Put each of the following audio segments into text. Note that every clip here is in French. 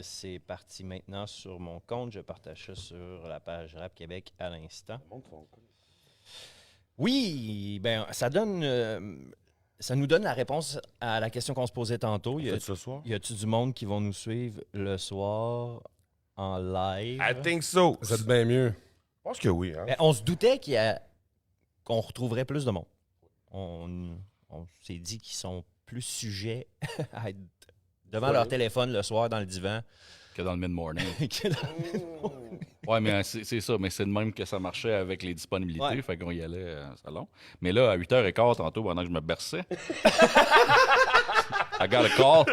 c'est parti maintenant sur mon compte. Je partage ça sur la page Rap Québec à l'instant. Oui, ben ça donne... ça nous donne la réponse à la question qu'on se posait tantôt. Ce soir? Y a-tu du monde qui vont nous suivre le soir en live? I think so. Ça va être bien mieux. Je pense que oui. Hein? Ben, on se doutait qu'on retrouverait plus de monde. On s'est dit qu'ils sont plus sujets à être devant leur téléphone le soir dans le divan. Que dans le mid-morning. que dans- Ouais, mais c'est ça. Mais c'est de même que ça marchait avec les disponibilités. Ouais. Fait qu'on y allait au salon. Mais là, à 8h15 tantôt, pendant que je me berçais, I got a call.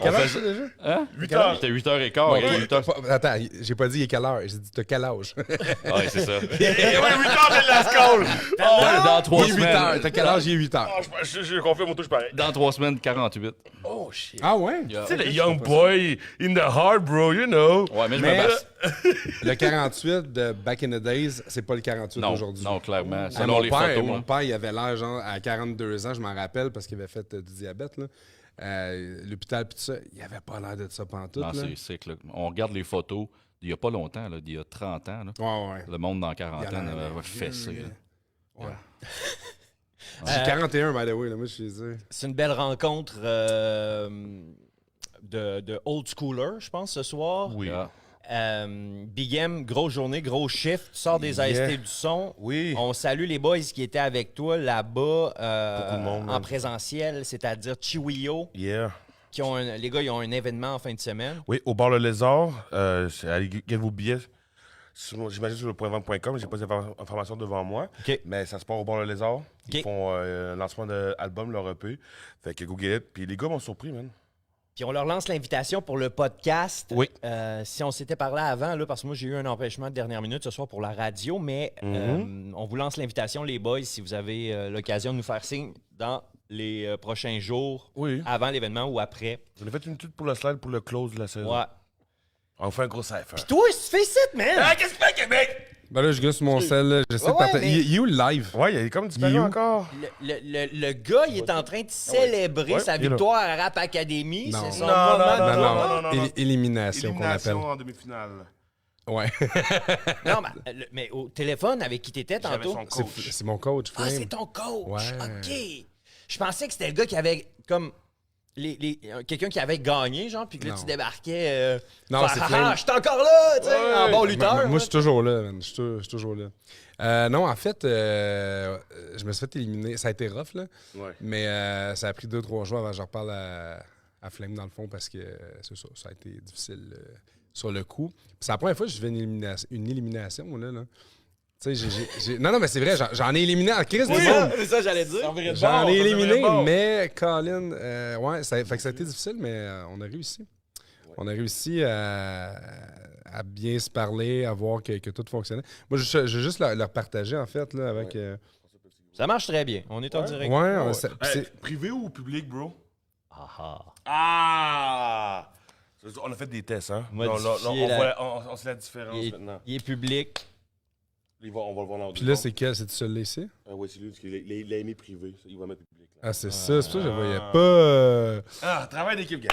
Quelle heure c'est déjà? Hein? 8h. C'était 8h15. Bon, il est 8h. Attends, j'ai pas dit il est quelle heure. J'ai dit t'as quel âge? Ouais, c'est ça. Oui, 8h, j'ai de la scolle. Dans 3 Il est 8 heures. semaines. T'as quel âge? Il est 8 heures. Je confirme, mon touche pareil. Dans 3 semaines, 48. Oh, shit. Ah ouais? Tu sais, le young boy in the heart, bro, you know. Ouais, mais je Mais- me berce. Le 48 de Back in the Days, c'est pas le 48 Non, d'aujourd'hui. non, clairement. Ah, Selon les photos. mon hein. père, il avait l'âge genre, à 42 ans, je m'en rappelle, parce qu'il avait fait du diabète. Là. L'hôpital, puis tout ça, il avait pas l'air de ça pantoute. Non, là. c'est que là, on regarde les photos d'il y a pas longtemps, là, d'il y a 30 ans. Là. Ouais. Le monde dans la Il y en quarantaine avait avait fessé. vieux, là. Ouais. J'ai 41, by the way, là, moi, je suis dire. C'est une belle rencontre de old schooler, je pense, ce soir. Oui. Ah. Big M, grosse journée, gros shift. Tu sors des Yeah. AST du son. Oui. On salue les boys qui étaient avec toi là-bas Beaucoup de monde, en man. présentiel, c'est-à-dire Chiwio, Yeah. les gars, ils ont un événement en fin de semaine. Oui, au bar Le Lézard. Allez, get vos billets. J'imagine sur le .vente.com, j'ai pas ces informations devant moi. OK. Mais ça se passe au bar Le Lézard. Ils OK. font un lancement d'album, leur EP. Fait que go get it. Puis les gars m'ont surpris, man. Puis on leur lance l'invitation pour le podcast. Oui. Si on s'était parlé avant, là, parce que moi j'ai eu un empêchement de dernière minute ce soir pour la radio, mais on vous lance l'invitation, les boys, si vous avez l'occasion de nous faire signe dans les prochains jours, Oui. avant l'événement ou après. J'en ai fait une toute pour le slide pour le close de la saison. Ouais. On fait un gros cypher. Puis toi, tu fais ça, man! qu'est-ce que tu fais, Québec? Ben là, je gosse sur mon sel, là, j'essaie de Ouais, partager. mais- Il est où le live? Ouais, il est comme disparu Il est où? encore. Le gars, il est en train de célébrer Ouais, sa il est là. victoire à Rap Academy. Non. C'est son Non, moment non, de non, gloire. non, non, non. Élimination qu'on appelle. Élimination en demi-finale. Ouais. Non, mais au téléphone, avec qui t'étais J'avais tantôt? son C'est coach. c'est mon coach, Ah, Flame. c'est ton coach. Ouais. OK. Je pensais que c'était le gars qui avait comme quelqu'un qui avait gagné, genre, puis que là, Non. tu débarquais. Non, faire, c'est Ah, Flame. ah, je suis encore là, tu sais, Ouais. en bon lutteur. Moi, je là. suis toujours là, man. Je suis toujours là. Non, en fait, je me suis fait éliminer. Ça a été rough, là. Ouais. Mais ça a pris 2-3 jours avant que je reparle à Flame, dans le fond, parce que c'est ça. Ça a été difficile sur le coup. Puis c'est la première fois que je fais une élimination, là. Tu sais, Non, mais c'est vrai, j'en ai éliminé en crise du monde. c'est ça, j'allais dire. J'en ai éliminé, mais Colin, ouais, fait que ça a été difficile, mais on a réussi. Ouais. On a réussi à bien se parler, à voir que tout fonctionnait. Moi, je vais juste leur partager, en fait, là, avec... Ça marche très bien. On est en direct. Ouais, Privé ou public, bro? Ah, ah. Ah! On a fait des tests, hein? Modifier On sait la différence Il est, maintenant. il est public. On va le voir dans Puis là, c'est quel? C'est-tu celui-là ici? Oui, c'est lui, parce qu'il l'a aimé privé. Il va mettre public. Là. Ah, c'est ça. C'est pour ça que je ne voyais pas... Ah, travail d'équipe, gars.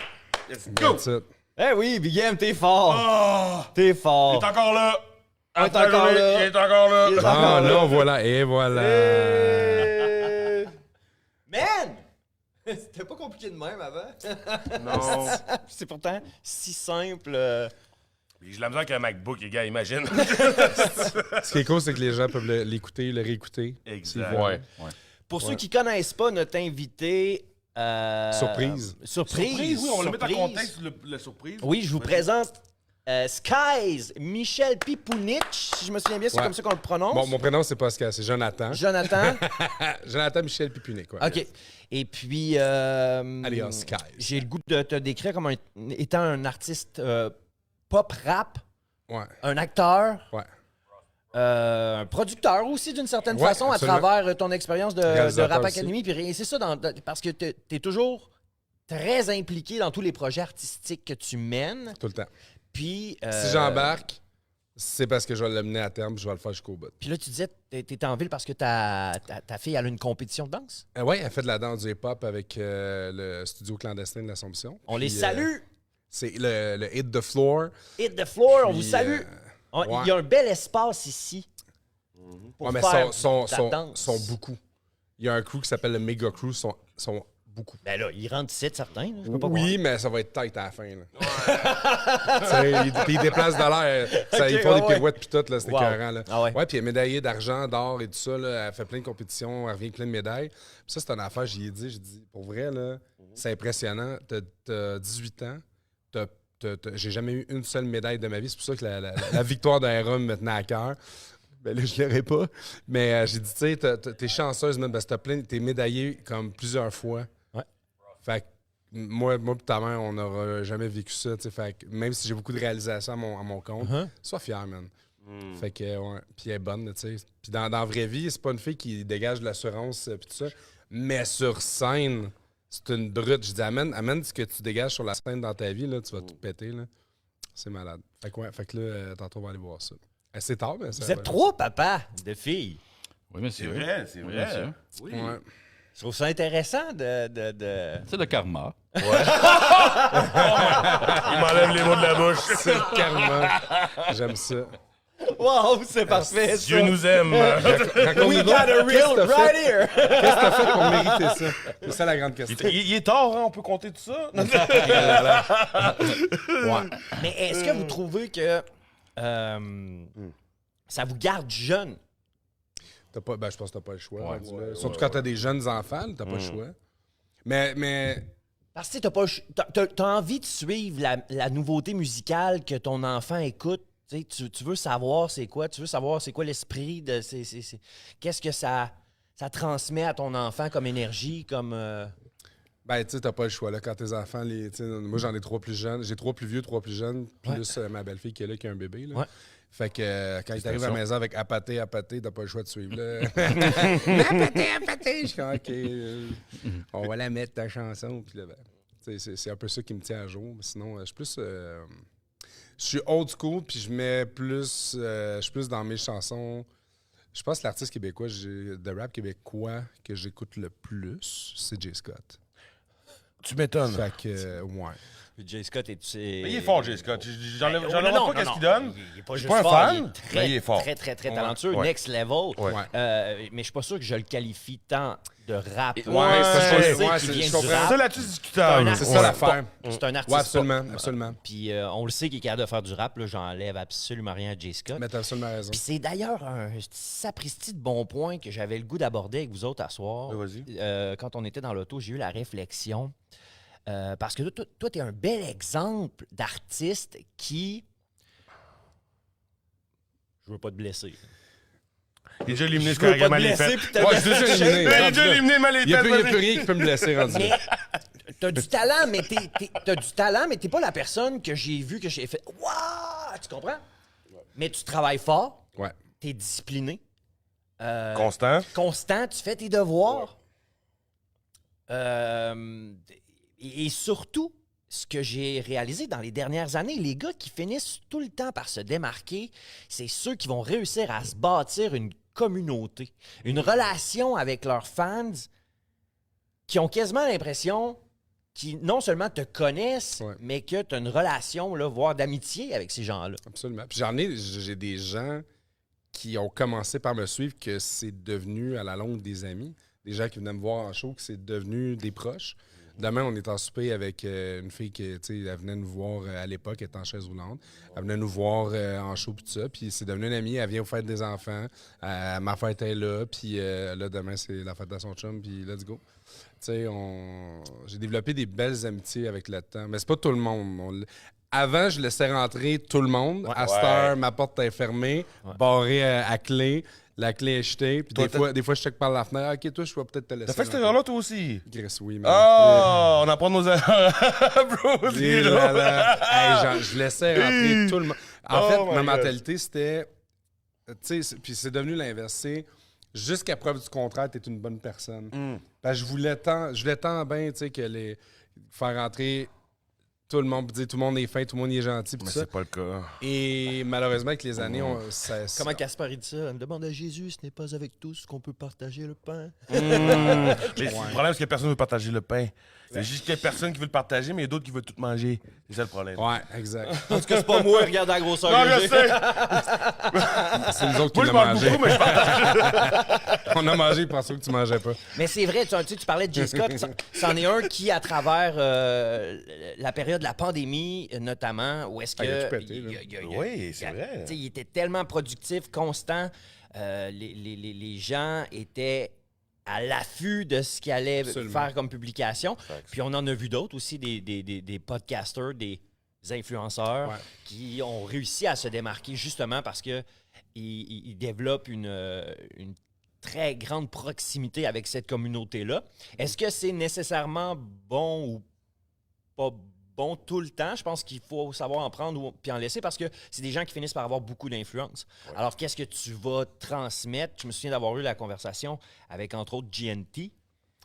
Let's go! That's it. Eh oui, Big M, t'es fort. Oh! T'es Il fort. est encore là! Il est encore là. Il est encore là! Il est Ah, encore là. là, voilà. Et voilà. Man! C'était pas compliqué de même avant. Non. C'est pourtant si simple. J'ai de la misère avec un MacBook, les gars, imagine. Ce qui est cool, c'est que les gens peuvent l'écouter, le réécouter. Exact. s'ils veulent. Ouais. Pour ceux qui connaissent pas notre invité... Surprise. Surprise. Oui, on va le mettre en Surprise. contexte, la surprise. Oui, je vous présente Skies, Michel Pipunic, si je me souviens bien, c'est Ouais. comme ça qu'on le prononce. Bon, mon prénom, c'est Pascal, c'est Jonathan. Jonathan. Jonathan Michel Pipunic, ouais. OK. Et puis... Alias Skies. J'ai le goût de te décrire comme étant un artiste pop-rap, Ouais. un acteur, Ouais. un producteur aussi, d'une certaine Ouais, façon, absolument. à travers ton expérience de Réalisateur Rap aussi. Academy. Puis c'est ça, parce que tu es toujours très impliqué dans tous les projets artistiques que tu mènes. Tout le temps. Puis... Si j'embarque, c'est parce que je vais l'amener à terme, puis je vais le faire jusqu'au bout. Puis là, tu disais, t'étais en ville parce que ta fille, elle a une compétition de danse. Ouais, elle fait de la danse du hip-hop avec le studio clandestin de l'Assomption. On les Puis, salue! C'est le Hit the Floor. Hit the floor, on Puis, vous salue. ouais. Il y a un bel espace ici. Pour Ouais, mais faire sont de la danse. beaucoup. Il y a un crew qui s'appelle le Mega Crew, sont beaucoup. Ben là, ils rentrent ici, certains. Là, je peux pas Oui, mais ça va être tight à la fin. Là. Ils déplacent de l'air. Ils font des pirouettes puis tout, là, c'est Wow. écœurant. Là. Ah ouais. Ouais, puis elle est médaillée d'argent, d'or et tout ça. Là. Elle fait plein de compétitions, elle revient avec plein de médailles. Puis ça, c'est une affaire, j'ai dit, pour vrai, là, c'est impressionnant. T'as 18 ans, j'ai jamais eu une seule médaille de ma vie. C'est pour ça que la victoire d'un rhum me tenait à cœur. Ben là, je l'aurais pas. Mais j'ai dit, tu sais, t'es chanceuse, même, parce que t'es médaillée comme plusieurs fois. Ouais. Fait que moi et ta mère, on n'aura jamais vécu ça. Fait que même si j'ai beaucoup de réalisations à mon compte, sois fier, man. Fait que, ouais. Puis elle est bonne, tu sais. Puis dans la vraie vie, c'est pas une fille qui dégage de l'assurance, puis tout ça. Mais sur scène, c'est une brute. Je dis, amène ce que tu dégages sur la scène dans ta vie, là, tu vas tout péter, là. C'est malade. Fait que là, tantôt, on va aller voir ça. C'est tard, mais ça Vous êtes 3 papas de filles. Oui, mais C'est vrai, c'est Oui, vrai. monsieur. Oui. Ouais. Je trouve ça intéressant de... C'est le karma. Il m'enlève les mots de la bouche. C'est le karma. J'aime ça. Wow, c'est parfait, ça. Dieu nous aime. Raconte-nous We donc, got a qu'est-ce real que t'as right fait? here. Qu'est-ce que t'as fait pour mériter ça? C'est ça la grande question. Il est tard, hein? On peut compter tout ça? Ouais. Mais est-ce que vous trouvez que ça vous garde jeune? Je pense que t'as pas le choix. Ouais, rendu là. ouais, Surtout quand t'as des jeunes enfants, t'as pas le choix. Mais Parce que t'as pas, t'as envie de suivre la nouveauté musicale que ton enfant écoute. Tu veux savoir c'est quoi, tu veux savoir c'est quoi l'esprit de qu'est-ce que ça transmet à ton enfant comme énergie, comme ben, tu sais, t'as pas le choix. Là, quand tes enfants, moi, j'en ai 3 plus jeunes. J'ai 3 plus vieux, 3 plus jeunes, plus ma belle-fille qui est là, qui a un bébé. Là. Ouais. Fait que quand ils arrivent à la maison avec apaté, t'as pas le choix de suivre. Là. Apaté. Je suis comme, OK, on va la mettre, ta chanson. Puis là, ben, c'est un peu ça qui me tient à jour. Mais sinon, je suis plus... je suis old school, puis je mets plus... je suis plus dans mes chansons... Je pense que l'artiste québécois, de rap québécois que j'écoute le plus, c'est Jay Scott. Tu m'étonnes. Fait que, ouais. Jay Scott est... Mais il est fort, Jay Scott. J'enlève Non, pas qu'est-ce qu'il donne. Il est pas Je suis juste pas un fort, fan, il est mais très, il est fort. très, très, très Ouais. talentueux, Ouais. next level. Ouais. Mais je suis pas sûr que je le qualifie tant de rap. Ouais, c'est parce c'est- qu'il ouais, vient je du comprends. rap. Ça là-dessus, c'est discutable. C'est ça l'affaire. C'est un artiste. Ouais, absolument, pop. absolument. Puis on le sait qu'il est capable de faire du rap. Là, j'enlève absolument rien à Jay Scott. Mais t'as absolument raison. Puis c'est d'ailleurs un sapristi de bon point que j'avais le goût d'aborder avec vous autres à soir. Ouais, vas-y. Quand on était dans l'auto, j'ai eu la réflexion. Parce que toi, tu es un bel exemple d'artiste qui... Je veux pas te blesser. Il est déjà éliminé ce Je veux carrément pas te les blesser, fêtes. puis t'as Ouais, je suis déjà éliminé. Il est déjà éliminé mal les Il n'y a, têtes. plus vas-y. rien qui peut me blesser rendu Mais là. t'as du talent, mais t'es pas la personne que j'ai vu, que j'ai fait. Waouh! Tu comprends? Mais tu travailles fort, Ouais. t'es discipliné, Constant. constant, tu fais tes devoirs. Et surtout, ce que j'ai réalisé dans les dernières années, les gars qui finissent tout le temps par se démarquer, c'est ceux qui vont réussir à se bâtir une communauté, une relation avec leurs fans qui ont quasiment l'impression qu'ils non seulement te connaissent, Ouais. mais que tu as une relation, là, voire d'amitié avec ces gens-là. Absolument. Puis j'ai des gens qui ont commencé par me suivre que c'est devenu à la longue des amis. Des gens qui venaient me voir en show, que c'est devenu des proches. Demain, on est en souper avec une fille qui, tu sais, elle venait nous voir à l'époque, elle était en chaise roulante. Elle venait nous voir en show pis tout ça. Puis c'est devenu une amie, elle vient aux fêtes des enfants. Ma fête est là, puis là, demain, c'est la fête de son chum, puis let's go. Tu sais, j'ai développé des belles amitiés avec le temps. Mais c'est pas tout le monde. Avant, je laissais rentrer tout le monde. À cette heure, ma porte est fermée, barrée à clé. La clé est jetée. Puis des fois, je check par la fenêtre. Ah, OK, toi, je vais peut-être te laisser. T'as fait cette rentrer. erreur-là, toi aussi? Chris, oui, mais... Oh, on apprend nos erreurs. Bro, Et là, là. Hey, genre, je laissais rentrer tout le monde. En Oh fait, my ma God. mentalité, c'était... Tu sais, puis c'est devenu l'inverse. C'est jusqu'à preuve du contraire, t'es une bonne personne. Parce que je voulais tant bien, tu sais, que faire rentrer tout le monde, puis dire tout le monde est fin, tout le monde est gentil, puis Mais tout ça. c'est pas le cas. Et malheureusement, avec les années, Comment Gaspard dit ça? Demande à Jésus, ce n'est pas avec tous qu'on peut partager le pain. Mais le problème, c'est que personne ne veut partager le pain. C'est juste qu'il y a personne qui veut le partager, mais il y a d'autres qui veulent tout manger. C'est ça le problème. Ouais, exact. En tout cas, c'est pas moi, regarde la grosseur Non, que je j'ai. sais! C'est nous autres Moi, qui je l'avons mange mangé. beaucoup, mais je partage. On a mangé, ils pensaient que tu mangeais pas. Mais c'est vrai, tu parlais de J. Scott, c'en est un qui, à travers la période de la pandémie, notamment, où est-ce que... il a tout pété, là. Oui, c'est vrai. Il était tellement productif, constant. Les gens étaient à l'affût de ce qu'il allait Absolument. faire comme publication. Puis on en a vu d'autres aussi, des podcasters, des influenceurs qui ont réussi à se démarquer justement parce que ils développent une très grande proximité avec cette communauté-là. Est-ce que c'est nécessairement bon ou pas bon tout le temps? Je pense qu'il faut savoir en prendre puis en laisser parce que c'est des gens qui finissent par avoir beaucoup d'influence. Ouais. Alors, qu'est-ce que tu vas transmettre? Je me souviens d'avoir eu la conversation avec, entre autres, GNT.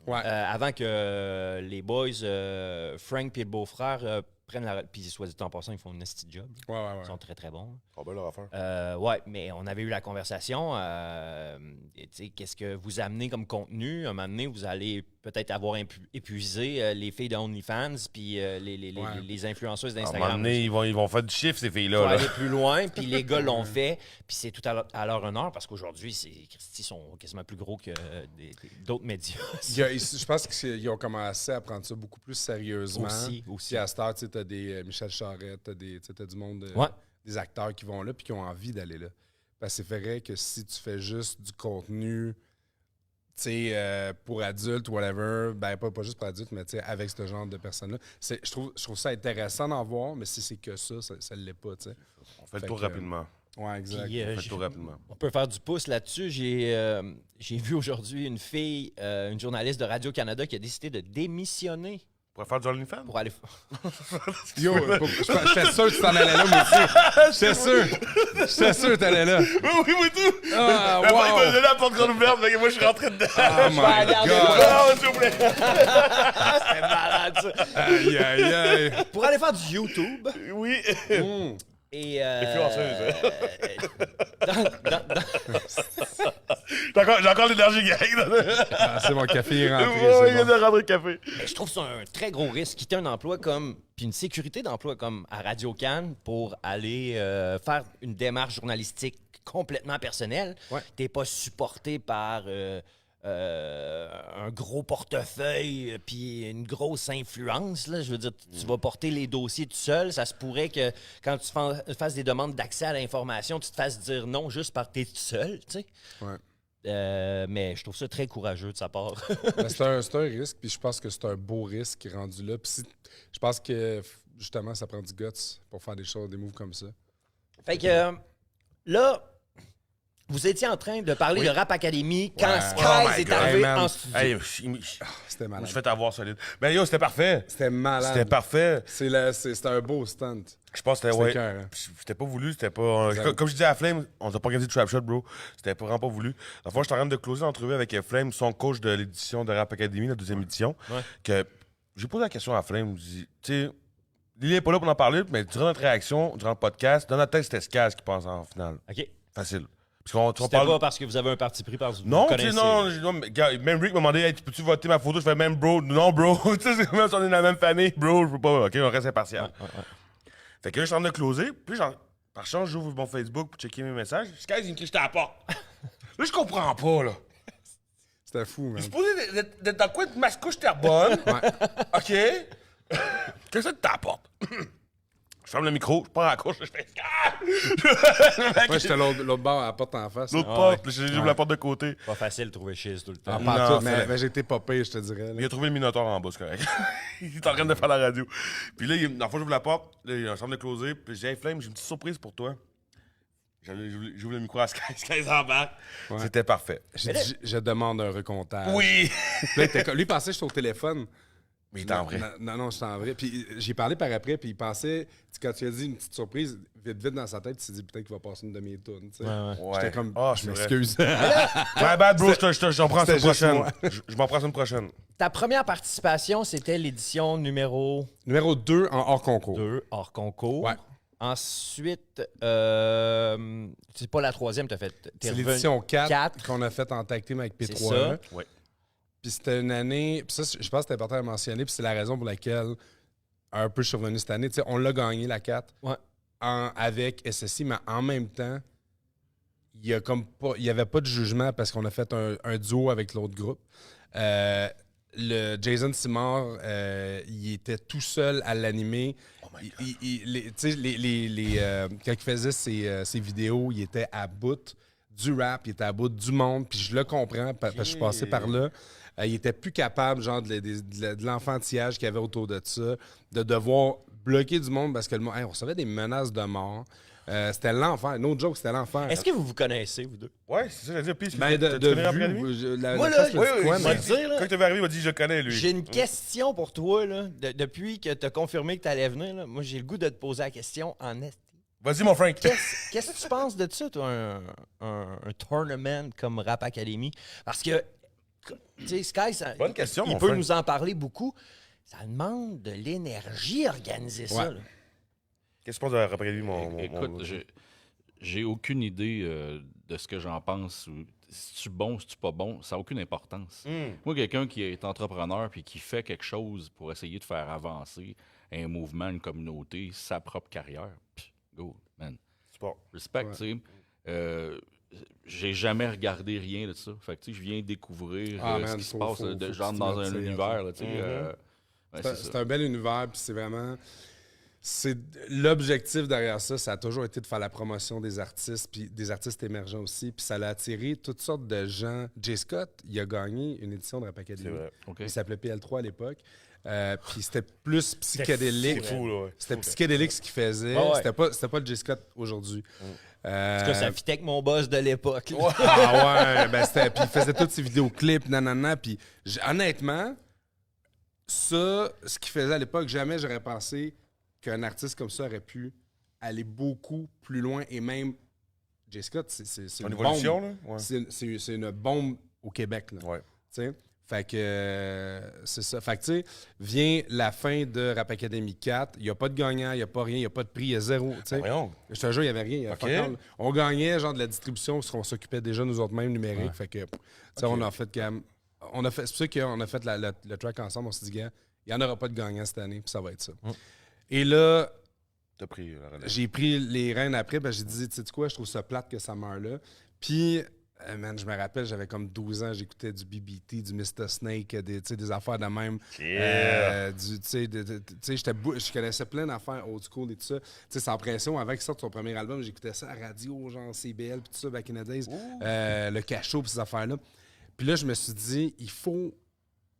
Ouais. Avant que les boys, Frank et le beau-frère, prennent la... Puis, soit dit en passant, ils font une nasty job. Ouais. Ils sont très, très bons. Oh, ben leur affaire. Ouais, mais on avait eu la conversation. Qu'est-ce que vous amenez comme contenu? Un moment donné, vous allez peut-être avoir épuisé les filles de OnlyFans puis les influenceuses d'Instagram. À un moment donné, ils vont faire du chiffre, ces filles-là. Ils vont aller plus loin, puis les gars l'ont fait. Puis c'est tout à leur honneur, parce qu'aujourd'hui, Christy sont quasiment plus gros que d'autres médias. Je pense qu'ils ont commencé à prendre ça beaucoup plus sérieusement. Aussi. Puis à cette heure, tu as des Michel Charette, t'as du monde, des acteurs qui vont là puis qui ont envie d'aller là. Parce que c'est vrai que si tu fais juste du contenu, pour adultes, whatever, ben pas juste pour adultes, mais avec ce genre de personnes-là, je trouve ça intéressant d'en voir, mais si c'est que ça ne l'est pas, tu sais. On fait le tour rapidement. Ouais, exact. Puis, on fait le tour rapidement. On peut faire du pouce là-dessus. J'ai vu aujourd'hui une fille, une journaliste de Radio-Canada qui a décidé de démissionner. Pour faire du OnlyFans? Pour aller... Yo, j'étais sûr que tu t'en allais là, moi aussi. J'étais sûr que t'allais là. Oui, tout. Ah, Après, wow. il m'a donné la porte grande ouverte, mais moi, je suis rentré dedans. Oh my God. Non, s'il vous plaît. C'était malade, ça. Aïe, aïe, aïe. Pour aller faire du YouTube. Oui. Et Influenceuse. dans... J'ai encore l'énergie, gang. C'est mon café est rentré. Oui, il vient de rentrer le café. Mais je trouve ça un très gros risque. Quitter un emploi comme... Puis une sécurité d'emploi comme à Radio-Can pour aller faire une démarche journalistique complètement personnelle. Ouais. T'es pas supporté par... un gros portefeuille puis une grosse influence. Là. Je veux dire, tu vas porter les dossiers tout seul. Ça se pourrait que quand tu fasses des demandes d'accès à l'information, tu te fasses dire non juste parce que tu es tout seul. Tu sais. Ouais. Mais je trouve ça très courageux de sa part. Ben, c'est un risque, puis je pense que c'est un beau risque rendu là. Puis je pense que justement, ça prend du guts pour faire des choses, des moves comme ça. Fait que là... Vous étiez en train de parler de Rap Academy quand Skies est arrivé en studio. Hey, c'était malade. Je fais t'avoir solide. Mais yo, c'était parfait. C'était malade. C'était parfait. C'était un beau stunt. Je pense que c'était C'était pas voulu, c'était pas... Comme je disais à Flame, on t'a pas organisé de trap shot, bro. C'était vraiment pas voulu. La fois, j'étais en train de closer l'entrevue avec Flame, son coach de l'édition de Rap Academy, la deuxième édition. Ouais. Que j'ai posé la question à Flame. Je dis, tu sais, Lily est pas là pour en parler, mais durant notre réaction, durant le podcast, dans notre tête, c'était Skies qui passe en finale. OK. Facile. C'était pas parce que vous avez un parti pris par vous. Non, tu sais, non, même Rick m'a demandé, hey, peux-tu voter ma photo? Je fais même, bro, non, bro. Tu sais, c'est même si on est dans la même famille, bro, je peux pas. OK, on reste impartial. Ouais. Fait que là, je suis en train de closer, puis par chance, j'ouvre mon Facebook pour checker mes messages. Skies, il me crie, je t'apporte. Là, je comprends pas, là. C'était fou, man. Je suis supposé d'être dans le coin de Mascouche Terrebonne. OK. Qu'est-ce que tu t'apportes? Je ferme le micro, je pars à la course, je fais Moi, j'étais l'autre bord à la porte en face. L'autre porte, j'ouvre la porte de côté. Pas facile de trouver chez tout le temps. Mais j'ai été popé, je te dirais. Il a trouvé le Minotaur en bas, c'est correct. Il est en train de faire la radio. Puis là, la fois j'ouvre la porte, là, il est en train de closer, puis j'ai hey, Flame, j'ai une petite surprise pour toi. J'ouvre le micro à Skies en bas. Ouais. C'était parfait. Je demande un recomptage. Oui! Là, lui, il pensait que j'étais au téléphone. Mais il était en vrai. Non, j'étais en vrai. Puis j'ai parlé par après, puis il pensait, quand tu as dit une petite surprise, vite dans sa tête, il s'est dit peut-être qu'il va passer une demi-tourne. J'étais comme, je m'excuse. My bad, bro, j'en prends la prochaine. Je m'en prends une prochaine. Ta première participation, c'était l'édition numéro 2 en hors concours. 2 hors concours. Ouais. Ensuite, c'est pas la troisième, t'as fait. C'est l'édition 4 qu'on a faite en tag team avec P3. Ouais. Puis c'était une année... Puis ça, je pense que c'est important à mentionner, puis c'est la raison pour laquelle un peu je suis revenu cette année. Tu sais, on l'a gagné, la 4, avec SSI, mais en même temps, il y avait pas de jugement parce qu'on a fait un duo avec l'autre groupe. Le Jason Simard, il était tout seul à l'animer. Quand il faisait ses vidéos, il était à bout du rap, il était à bout du monde, puis je le comprends parce que je suis passé par là. Il était plus capable, genre, de l'enfantillage qu'il y avait autour de ça, de devoir bloquer du monde parce que le monde, on recevait des menaces de mort. C'était l'enfer. No joke, c'était l'enfer. Est-ce que vous vous connaissez, vous deux? Ouais, c'est ça, j'allais dire. Puis, Ben, tu connais Raphaël Academy? Moi, là, Quand tu vas arriver, il m'a dit, je le connais, lui. J'ai une question pour toi, là. Depuis que tu as confirmé que tu allais venir, là, moi, j'ai le goût de te poser la question en est. Vas-y, mon Frank. Qu'est-ce que tu penses de ça, toi, un tournament comme Rap Academy? Parce que, tu sais, Sky, Bonne question, il mon peut Frank. nous en parler beaucoup. Ça demande de l'énergie organiser ça. Là. Qu'est-ce que tu penses de Rap Academy, mon Écoute, j'ai aucune idée de ce que j'en pense. Si tu es bon, si tu pas bon, ça n'a aucune importance. Moi, quelqu'un qui est entrepreneur puis qui fait quelque chose pour essayer de faire avancer un mouvement, une communauté, sa propre carrière, go, man. Sport. Respect, tu sais. J'ai jamais regardé rien de ça. Fait que, tu sais, je viens découvrir ce qui se passe, genre dans un univers, là, tu sais. C'est un bel univers, puis c'est vraiment... L'objectif derrière ça, ça a toujours été de faire la promotion des artistes, puis des artistes émergents aussi, puis ça l'a attiré toutes sortes de gens. Jay Scott, il a gagné une édition de Rap Academy. C'est vrai. Il s'appelait PL3 à l'époque. Puis c'était plus psychédélique. C'est fou, là. Ouais. C'était psychédélique ce qu'il faisait. Ouais. C'était pas le Jay Scott aujourd'hui. En tout cas, ça fitait avec mon boss de l'époque. là. Ah ouais, puis il faisait tous ses vidéoclips, nanana. Puis honnêtement, ça, ce qu'il faisait à l'époque, jamais j'aurais pensé qu'un artiste comme ça aurait pu aller beaucoup plus loin. Et même, Jay Scott, c'est une évolution, bombe. là? Ouais. C'est une bombe au Québec, là. Ouais. Tu sais? Fait que c'est ça. Fait que tu sais, vient la fin de Rap Academy 4. Il n'y a pas de gagnant, il n'y a pas rien, il n'y a pas de prix, il y a zéro. Tu sais. Voyons. Je te jure, il n'y avait rien. Il y avait fuck all. On gagnait genre de la distribution parce qu'on s'occupait déjà nous autres mêmes numériques. Fait que, tu sais, on a fait quand même. C'est pour ça qu'on a fait le track ensemble. On s'est dit, gars, il n'y en aura pas de gagnant cette année, puis ça va être ça. Et là, T'as pris la relève. j'ai pris les rênes après, ben j'ai dit, tu sais quoi, je trouve ça plate que ça meure là. Puis, man, je me rappelle, j'avais comme 12 ans, j'écoutais du BBT, du Mr. Snake, des affaires de même. Je connaissais plein d'affaires old school et tout ça. Tu sais, sans pression, avant qu'il sorte son premier album, j'écoutais ça à la radio, genre CBL, puis tout ça, back in the days. Le cachot, puis ces affaires-là. Puis là, je me suis dit, il faut...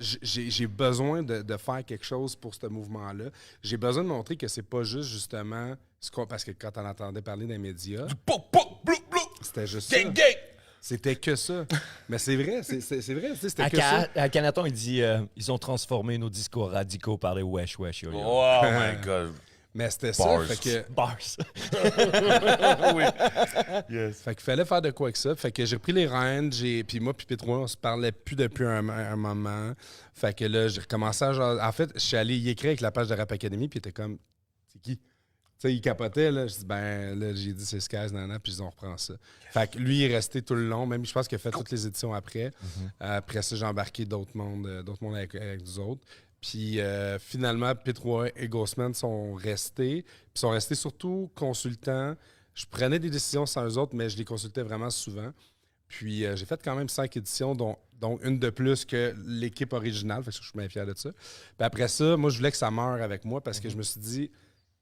J'ai besoin de faire quelque chose pour ce mouvement-là. J'ai besoin de montrer que c'est pas juste, justement... Parce que quand on entendait parler des médias... C'était juste ça. C'était que ça. Mais c'est vrai, c'est vrai, c'était que ça. À Canaton, il dit ils ont transformé nos discours radicaux par les wesh wesh yo yo. Oh my God. Mais c'était Bars. ça. Fait que, Bars. Oui. Yes. fait qu'il fallait faire de quoi avec ça. Fait que j'ai repris les rênes. Puis moi, puis Pétro, on se parlait plus depuis un moment. Fait que là, j'ai recommencé à genre. En fait, je suis allé y écrire avec la page de Rap Academy, puis il était comme, c'est qui? Tu sais, il capotait, là. Je dis, ben, là, j'ai dit, c'est Skies, nanana, puis on reprend ça. Fait que lui, il est resté tout le long. Même, je pense qu'il a fait toutes les éditions après. Après ça, j'ai embarqué d'autres mondes avec nous autres. Puis finalement, P3 et Ghostman sont restés. Puis sont restés surtout consultants. Je prenais des décisions sans eux autres, mais je les consultais vraiment souvent. Puis j'ai fait quand même 5 éditions, dont une de plus que l'équipe originale. Fait que je suis bien fier de ça. Puis après ça, moi, je voulais que ça meure avec moi parce que je me suis dit,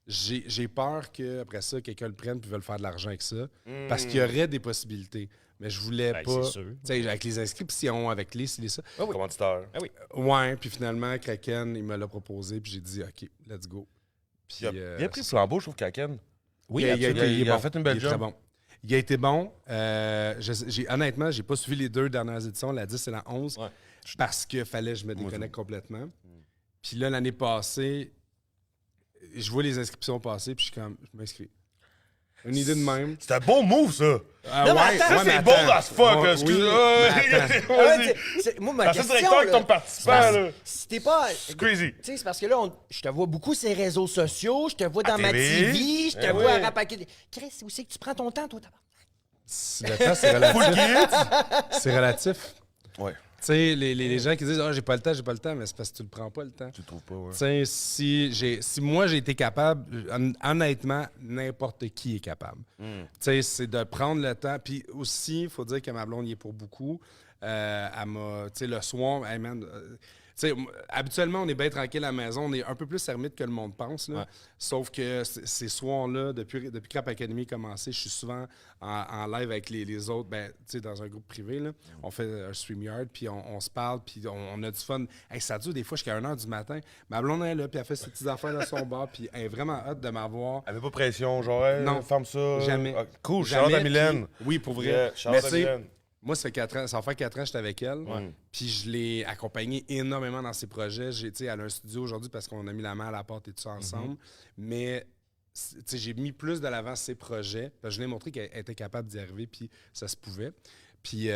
j'ai peur qu'après ça, quelqu'un le prenne et veuille faire de l'argent avec ça. Parce qu'il y aurait des possibilités. Mais je voulais pas. C'est sûr. Tu sais, avec les inscriptions, avec les ça. Commanditaire. Ah oui. Ouais, puis finalement, Kraken, il me l'a proposé, puis j'ai dit, OK, let's go. Puis, Il a bien pris le flambeau, je trouve, Kraken. Oui, il a il a fait une belle il est très job. bon. Il a été bon. Honnêtement, j'ai pas suivi les 2 dernières éditions, la 10 et la 11, parce qu'il fallait que je me déconnecte complètement. Puis là, l'année passée, je vois les inscriptions passer, puis je suis comme, je m'inscris. Une idée de même. C'est un bon move, ça. Non, mais attends, Ça, c'est bon as fuck, là. Excuse-moi. Moi, ma T'as question, fait directeur avec là, ton participant, là. si t'es pas... C'est crazy. Tu sais, c'est parce que là, je te vois beaucoup sur les réseaux sociaux, je te vois dans ma télé. TV, je te Eh vois à oui. Rap Academy. Chris, où c'est que tu prends ton temps, toi? Le temps, c'est relatif. C'est relatif. Ouais. sais, les gens qui disent « Ah, j'ai pas le temps », mais c'est parce que tu le prends pas le temps. Tu le trouves pas, ouais. Tu sais, si moi j'ai été capable, honnêtement, n'importe qui est capable. Tu sais, c'est de prendre le temps. Puis aussi, il faut dire que ma blonde y est pour beaucoup. Elle m'a, tu sais, le soir, hey man, tu sais, habituellement, on est bien tranquille à la maison. On est un peu plus ermite que le monde pense. Là. Ouais. Sauf que ces soirs-là, depuis que Rap Academy a commencé, je suis souvent en live avec les autres, ben, tu sais, dans un groupe privé. Là. On fait un StreamYard, puis on se parle, puis on a du fun. Hey, ça dure des fois jusqu'à 1h du matin. Ma blonde est là, puis elle fait ses petites affaires dans son bar, puis elle est vraiment hâte de m'avoir. Elle avait pas pression, genre, hey, Non. ferme ça. Jamais. Ah, cool, Jamais, Charlotte à Mylène. puis- Oui, pour vrai. Yeah, Mais Charlotte tu à sais, Mylène. moi, ça fait 4 ans, ça va faire 4 ans que j'étais avec elle. Puis je l'ai accompagnée énormément dans ses projets. Elle a un studio aujourd'hui parce qu'on a mis la main à la porte et tout ça ensemble. Mais tu sais, j'ai mis plus de l'avant ses projets. Parce que je lui ai montré qu'elle était capable d'y arriver, puis ça se pouvait. Puis,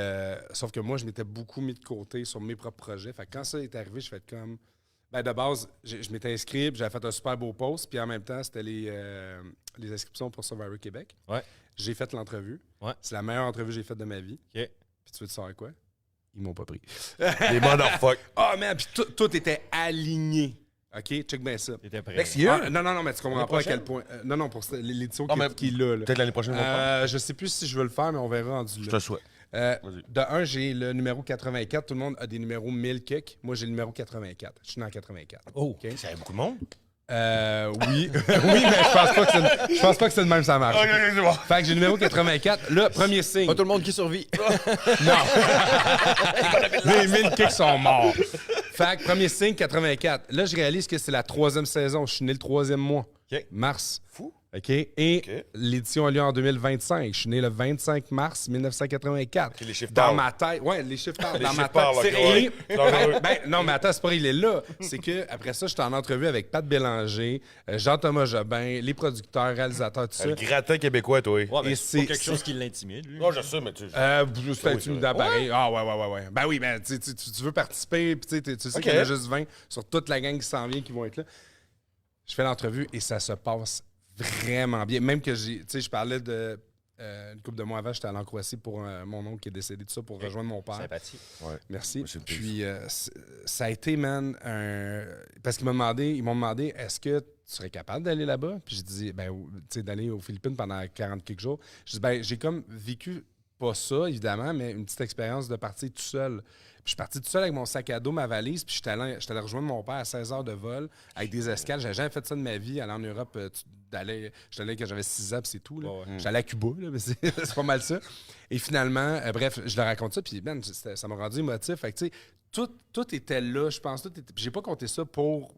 sauf que moi, je m'étais beaucoup mis de côté sur mes propres projets. Fait que quand ça est arrivé, je fais comme... Ben, de base, je m'étais inscrit, puis j'avais fait un super beau post. Puis en même temps, c'était les inscriptions pour Survivor Québec. Ouais. J'ai fait l'entrevue. Ouais. C'est la meilleure entrevue que j'ai faite de ma vie. OK. Puis tu veux te savoir quoi? Ils m'ont pas pris. Les motherfuckers. Ah, man, puis tout était aligné. OK? Check bien ça. T'étais prêt. Next year? Ah, non, mais tu comprends L'année pas à prochaine? quel point. Non, non, pour l'édition Ah, mais qui est là. Peut-être l'année prochaine, on va faire. Je sais plus si je veux le faire, mais on verra rendu Je là. te le souhaite. Vas-y. De un, j'ai le numéro 84. Tout le monde a des numéros 1000 kicks. Moi, j'ai le numéro 84. Je suis né en 84. Oh. OK? Ça y a beaucoup de monde. Oui. Oui, mais je pense pas que c'est le même, ça marche. Ok, c'est bon. Fait que j'ai le numéro 84. Là, premier signe. Pas tout le monde qui survit. Les 1000 kicks sont morts. Fait que premier signe, 84. Là, je réalise que c'est la 3e saison. Je suis né le 3e mois. OK. Mars. Fou. OK? Et OK. l'édition a lieu en 2025. Je suis né le 25 mars 1984. OK, les chiffres Dans parlent. ma tête. Ouais, les chiffres parlent. Dans ma chiffres parlent, tête. OK, Et- ouais. Dangereux. non, mais attends, c'est pas il est là. C'est que après ça, j'étais en entrevue avec Pat Bélanger, Jean-Thomas Jobin, les producteurs, réalisateurs, tout ça. Le gratin québécois, toi. Ouais, mais Et c'est pas c'est- quelque chose qui l'intimide, lui. Non, je sais, mais tu sais. C'était Oui, intimidant pareil. Ah, ouais. Ben oui, ben tu veux participer, puis tu sais OK. qu'il y en a juste 20 sur toute la gang qui s'en vient qui vont être là. Je fais l'entrevue et ça se passe vraiment bien. Même que je parlais de. Une couple de mois avant, j'étais allé en Croatie pour mon oncle qui est décédé, tout ça, pour rejoindre mon père. Sympathie. Merci. c'est le Puis ça a été, man, parce qu'ils m'ont demandé, est-ce que tu serais capable d'aller là-bas? Puis j'ai dit, ben, tu sais, d'aller aux Philippines pendant 40 quelques jours. Je dis, ben, j'ai comme vécu, pas ça, évidemment, mais une petite expérience de partir tout seul. Puis je suis parti tout seul avec mon sac à dos, ma valise, puis j'étais allé rejoindre mon père à 16 heures de vol avec des escales. J'avais jamais fait ça de ma vie, aller en Europe. J'étais allé quand j'avais 6 ans, puis c'est tout. Là. J'allais à Cuba, là, mais c'est pas mal ça. Et finalement, bref, je leur raconte ça, puis man, ça m'a rendu émotif. Fait que, tu sais, tout était là, je pense. J'ai pas compté ça pour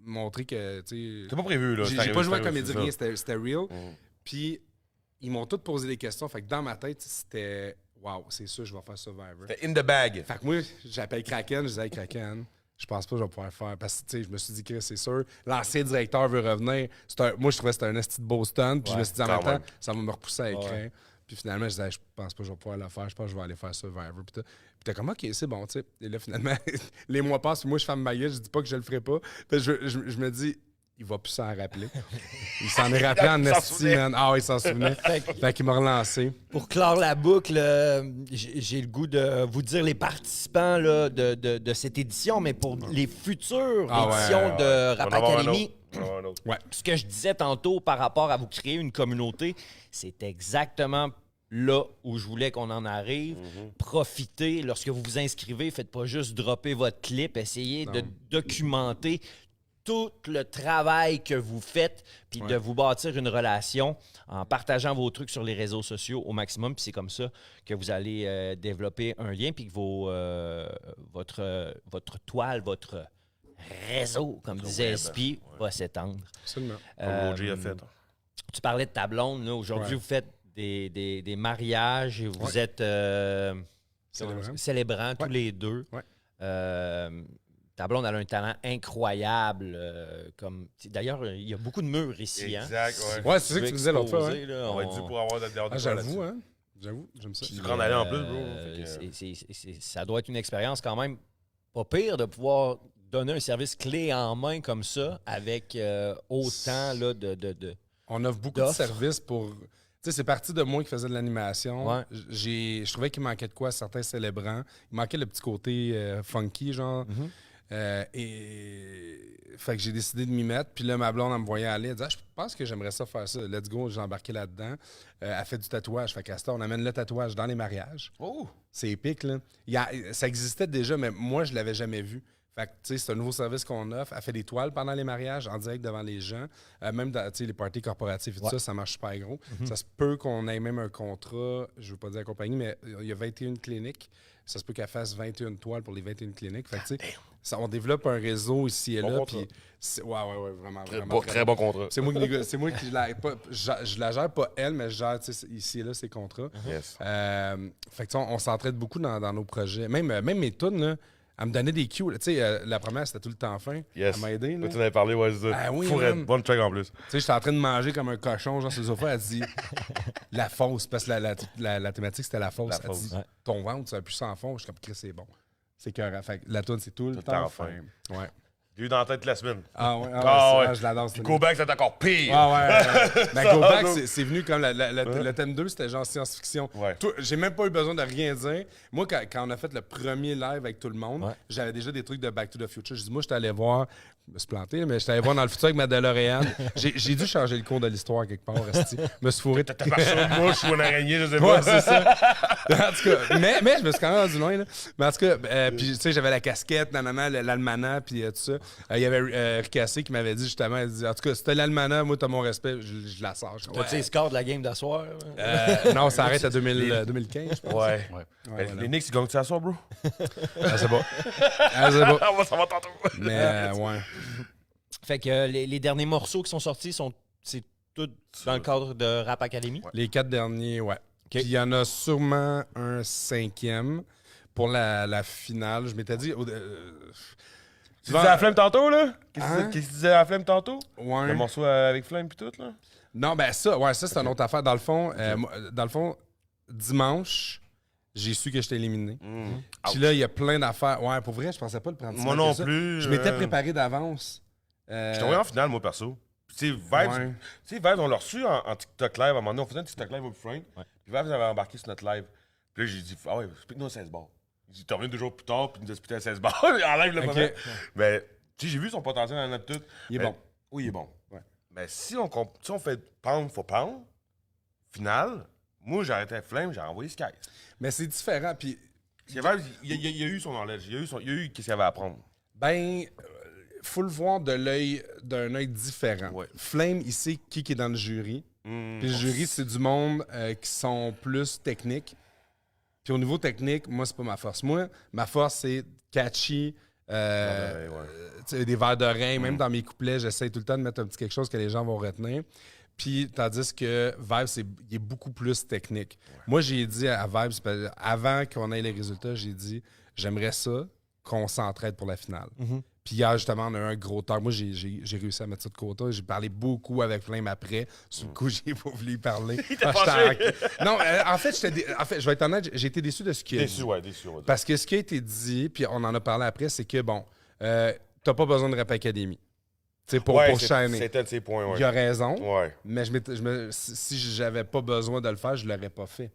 montrer que, tu sais... C'est pas prévu, là. J'ai pas joué à comédie, rien. rien, c'était real. Puis ils m'ont tous posé des questions. Fait que dans ma tête, c'était waouh, c'est sûr, je vais faire Survivor. C'était in the bag. Fait que moi, j'appelle Kraken, je disais hey, Kraken, je pense pas que je vais pouvoir le faire. Parce que, tu sais, je me suis dit que c'est sûr, l'ancien directeur veut revenir. Moi, je trouvais que c'était un esti de beau stunt. Puis je me suis dit en quand même temps, même. ça va me repousser à l'écran. Puis finalement, je disais, je pense pas que je vais pouvoir le faire. Je pense que je vais aller faire Survivor. Puis t'es comme, OK, c'est bon, tu sais. Et là, finalement, les mois passent. Puis moi, je ferme ma gueule. Je dis pas que je le ferai pas. Puis je me dis, il va plus s'en rappeler. Il s'en est rappelé en esti, man. Ah oui, il s'en souvenait. Fait qu'il m'a relancé. Pour clore la boucle, j'ai le goût de vous dire les participants là, de cette édition, mais pour les futures éditions de Rap On va en avoir un Academy, autre. On va en avoir un autre. Ouais. ce que je disais tantôt par rapport à vous créer une communauté, c'est exactement là où je voulais qu'on en arrive. Profitez. Lorsque vous vous inscrivez, faites pas juste dropper votre clip. Essayez de documenter tout le travail que vous faites, puis de vous bâtir une relation en partageant vos trucs sur les réseaux sociaux au maximum. Puis c'est comme ça que vous allez développer un lien, puis que votre toile, votre réseau, comme disait SP, va s'étendre. Absolument. Comme OG a fait. Tu parlais de ta blonde. Là. Aujourd'hui, vous faites des mariages et vous êtes célébrants tous les deux. Ouais. Ta blonde, elle a un talent incroyable. D'ailleurs, il y a beaucoup de murs ici. Exact, Hein? ouais. Ouais, c'est ça que tu disais l'autre fois. Exposé, là, On va être dû pour avoir de Ah, j'avoue, hein. J'avoue, j'aime ça. Tu grande allée en plus, bro. Ça doit être une expérience quand même pas pire de pouvoir donner un service clé en main comme ça avec autant là, de On offre beaucoup de d'offres. services pour sais, c'est parti de moi qui faisais de l'animation. Ouais. Je trouvais qu'il manquait de quoi à certains célébrants. Il manquait le petit côté funky, genre. Fait que j'ai décidé de m'y mettre. Puis là, ma blonde, elle me voyait aller. Elle disait, je pense que j'aimerais ça faire ça. Let's go, j'ai embarqué là-dedans. Elle fait du tatouage. Fait qu'à ce temps, on amène le tatouage dans les mariages. Oh! C'est épique, là. Ça existait déjà, mais moi, je l'avais jamais vu. Fait que, tu sais, c'est un nouveau service qu'on offre. Elle fait des toiles pendant les mariages, en direct devant les gens. Même dans, tu sais, les parties corporatifs et tout ça, ça marche super gros. Ça se peut qu'on ait même un contrat, je veux pas dire compagnie, mais il y a 21 cliniques. Ça se peut qu'elle fasse 21 toiles pour les 21 cliniques. Fait que, tu sais, on développe un réseau ici et Bon là. contrat. Puis ouais, vraiment. Très bon contrat. C'est moi qui je la gère pas elle, mais je gère ici et là ses contrats. Yes. Fait que on s'entraide beaucoup dans nos projets. Même mes tunes, là, elle me donnait des cues. Tu sais, la première, c'était tout le temps fin. Yes. Elle m'a aidé. Là, tu en avais parlé, ouais, c'est ça. Ah oui, Fourette. man. Bonne track en plus. Tu sais, j'étais en train de manger comme un cochon, genre sur le sofa. Elle dit la fausse, parce que la thématique, c'était la fausse. Elle dit ton ventre, ça a plus sans fond. Je suis comme, Chris, c'est bon. C'est écœurant. Fait que la tune, c'est tout le temps fin. Ouais. J'ai eu dans la tête la semaine. Ah ouais, je l'adore. Puis Go Back, c'est encore pire. Mais Go Back, c'est venu comme le thème 2, c'était genre science-fiction. Ouais. J'ai même pas eu besoin de rien dire. Moi, quand on a fait le premier live avec tout le monde, j'avais déjà des trucs de Back to the Future. Je dis, moi, j'étais allé voir, je me suis planté, mais j'étais allé voir dans le futur avec ma DeLorean. J'ai dû changer le cours de l'histoire quelque part, resti. Je me suis fourré. T'as pas ça une mouche ou une araignée, je sais Ouais, pas. c'est ça. En tout cas, mais je me suis quand même rendu loin. Là. Mais en tout cas, puis tu sais, j'avais la casquette, l'almanach, puis tout ça. Il y avait Ricassé qui m'avait dit justement, elle dit, en tout cas, si t'as l'almanach, moi, t'as mon respect, je la sors. T'as-tu les scores de la game d'asseoir? Non, ça arrête à 2015, je pense. Ouais. Voilà. Les Knicks, ils gagnent ça à soir, bro? C'est bon. C'est bon. Ça va tantôt. Mais ouais. Fait que les derniers morceaux qui sont sortis, c'est tout dans le cadre de Rap Academy? Les 4 derniers, ouais. Puis il y en a sûrement un 5e pour la finale. Je m'étais dit... Tu disais à Flemme tantôt, là? Qu'est-ce que tu disais à Flemme tantôt? Ouais. Le morceau avec Flemme puis tout, là? Non, ben ça, c'est une autre affaire. Dans le fond, dimanche, j'ai su que j'étais éliminé. Puis là, il y a plein d'affaires. Ouais, pour vrai, je pensais pas le prendre. Moi non plus. Je m'étais préparé d'avance. Je t'ai envoyé en finale, moi, perso. Puis, tu sais, Vibes, on l'a reçu en TikTok live. À un moment donné, on faisait un TikTok live au Frank. Puis Vibes avait embarqué sur notre live. Puis là, j'ai dit, ah ouais, explique-nous à 16 bars. Il dit, t'es revenu 2 jours plus tard, puis il nous a expliqué à 16 bars. En live, le moment. Mais, tu sais, j'ai vu son potentiel dans notre tout. Il est bon. Oui, il est bon. Ouais. Mais si on fait pound for pound, finale, moi, j'ai arrêté Flame, j'ai envoyé Sky. Mais c'est différent. Puis. Il y a eu son knowledge. Il y a eu qu'est-ce qu'il avait à apprendre. Ben, faut le voir d'un œil différent. Ouais. Flame, il sait qui est dans le jury. Puis le jury, c'est du monde qui sont plus techniques. Puis au niveau technique, moi, c'est pas ma force. Moi, ma force, c'est catchy, des vers d'oreille. Même dans mes couplets, j'essaie tout le temps de mettre un petit quelque chose que les gens vont retenir. Puis, tandis que Vibes, il est beaucoup plus technique. Ouais. Moi, j'ai dit à Vibes, avant qu'on ait les résultats, j'ai dit, j'aimerais ça qu'on s'entraide pour la finale. Puis hier, justement, on a eu un gros talk. Moi, j'ai réussi à mettre ça de côté. J'ai parlé beaucoup avec Flame après. Sur le coup, j'ai pas voulu y parler. Non, en fait, je vais être honnête, j'ai été déçu de ce qu'il a dit. Déçu. Parce que ce qui a été dit, puis on en a parlé après, c'est que, bon, t'as pas besoin de Rap Academy. Pour chaîner. C'était de ses points, Il a raison. Ouais. Mais si j'avais pas besoin de le faire, je l'aurais pas fait.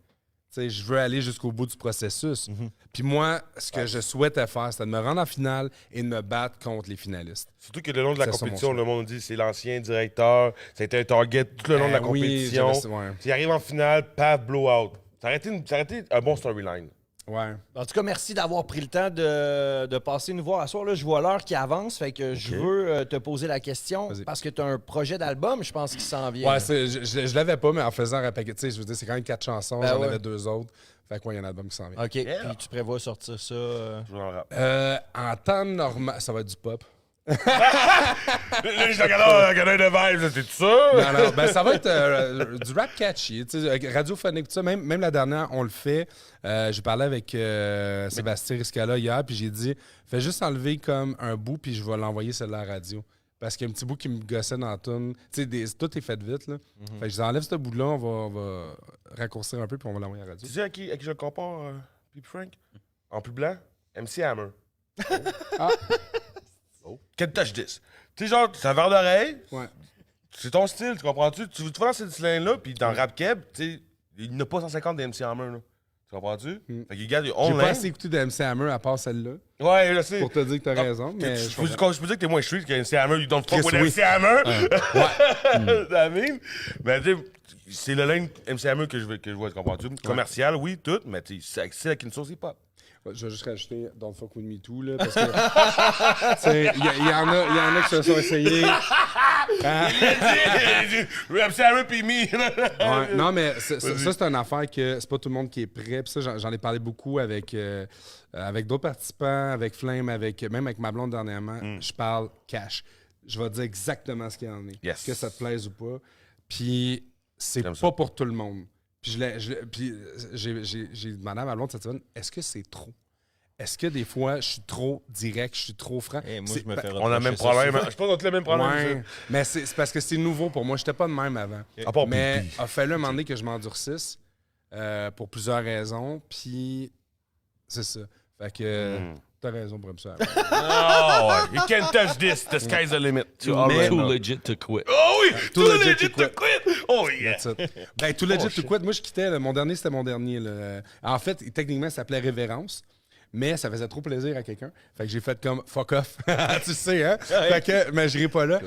T'sais, je veux aller jusqu'au bout du processus. Puis moi, ce que je souhaitais faire, c'était de me rendre en finale et de me battre contre les finalistes. Surtout que le long de la compétition, le monde dit c'est l'ancien directeur, c'était un target tout le long de la compétition. Il arrive en finale, paf, blowout. Ça aurait été un bon storyline. Ouais. En tout cas, merci d'avoir pris le temps de passer nous voir à soir. Là, je vois l'heure qui avance, fait que je veux te poser la question parce que tu as un projet d'album, je pense, qui s'en vient. Ouais, je l'avais pas, mais en faisant un paquet, je veux dire, c'est quand même 4 chansons, j'en avais 2 autres. Fait que il y a un album qui s'en vient. OK. Puis tu prévois sortir ça? En temps normal, ça va être du pop. Là, je regarde de Vibes, c'est ça? Non, ben ça va être du rap catchy, radiophonique, tout ça. Même la dernière, on le fait. J'ai parlé avec Sébastien Riscala hier, puis j'ai dit, fais juste enlever comme un bout, puis je vais l'envoyer celle-là à la radio. Parce qu'il y a un petit bout qui me gossait dans la toune. Tout est fait vite, là. Fait que je enlève ce bout-là, on va raccourcir un peu, puis on va l'envoyer à la radio. Tu sais à qui je le compare, Pip Frank? En plus blanc? MC Hammer. Ah! Can't touch this. Tu sais, genre, c'est un verre d'oreille. Ouais. c'est ton style, tu comprends-tu? Tu vas dans cette ligne-là, puis dans Rap Keb, tu sais, il n'a pas 150 de MC Hammer, là. Tu comprends-tu? Fait qu'il garde J'ai online. pas assez écouté de MC Hammer à part celle-là. Ouais, je sais. Pour te dire que t'as raison. Mais Je peux dire que t'es moins street que MC Hammer, you don't fuck with oui. MC Hammer. Ouais. T'as vu? Mais tu sais, c'est le lane MC Hammer que je vois, tu comprends-tu? Commercial, oui, tout, mais tu sais, c'est avec une sauce hip-hop. Je vais juste rajouter Don't Fuck With Me Too, là, parce que il y en a qui se sont essayés. MC Hammer pis me. Ouais, non, mais ça, c'est une affaire que c'est pas tout le monde qui est prêt. Puis ça, j'en ai parlé beaucoup avec d'autres participants, avec Flame, même avec ma blonde dernièrement. Je parle cash. Je vais dire exactement ce qu'il y en est. Yes. Que ça te plaise ou pas. Puis c'est J'aime pas ça. pour tout le monde. Puis j'ai demandé à ma blonde cette semaine, est-ce que c'est trop? Est-ce que des fois, je suis trop direct, je suis trop franc? Moi, C'est- je me fais On a le même problème. Je pense qu'on a le même problème. Ouais, mais c'est parce que c'est nouveau pour moi. J'étais pas de même avant. À part Mais pipi. il a fallu un moment donné que je m'endurcisse pour plusieurs raisons. Puis c'est ça. Fait que t'as raison pour ça. Oh, ouais. You can't touch this. The sky's the limit. You already Too know. legit to quit. Oh oui! Too Too legit legit to to quit! Oh yeah! That's it. Ben, tout legit, tout quit. Moi, je quittais. Là. Mon dernier, c'était mon dernier. Là. En fait, techniquement, ça s'appelait Révérence. Mais ça faisait trop plaisir à quelqu'un. Fait que j'ai fait comme fuck off. Tu sais, hein? Fait que, mais je n'irai pas là.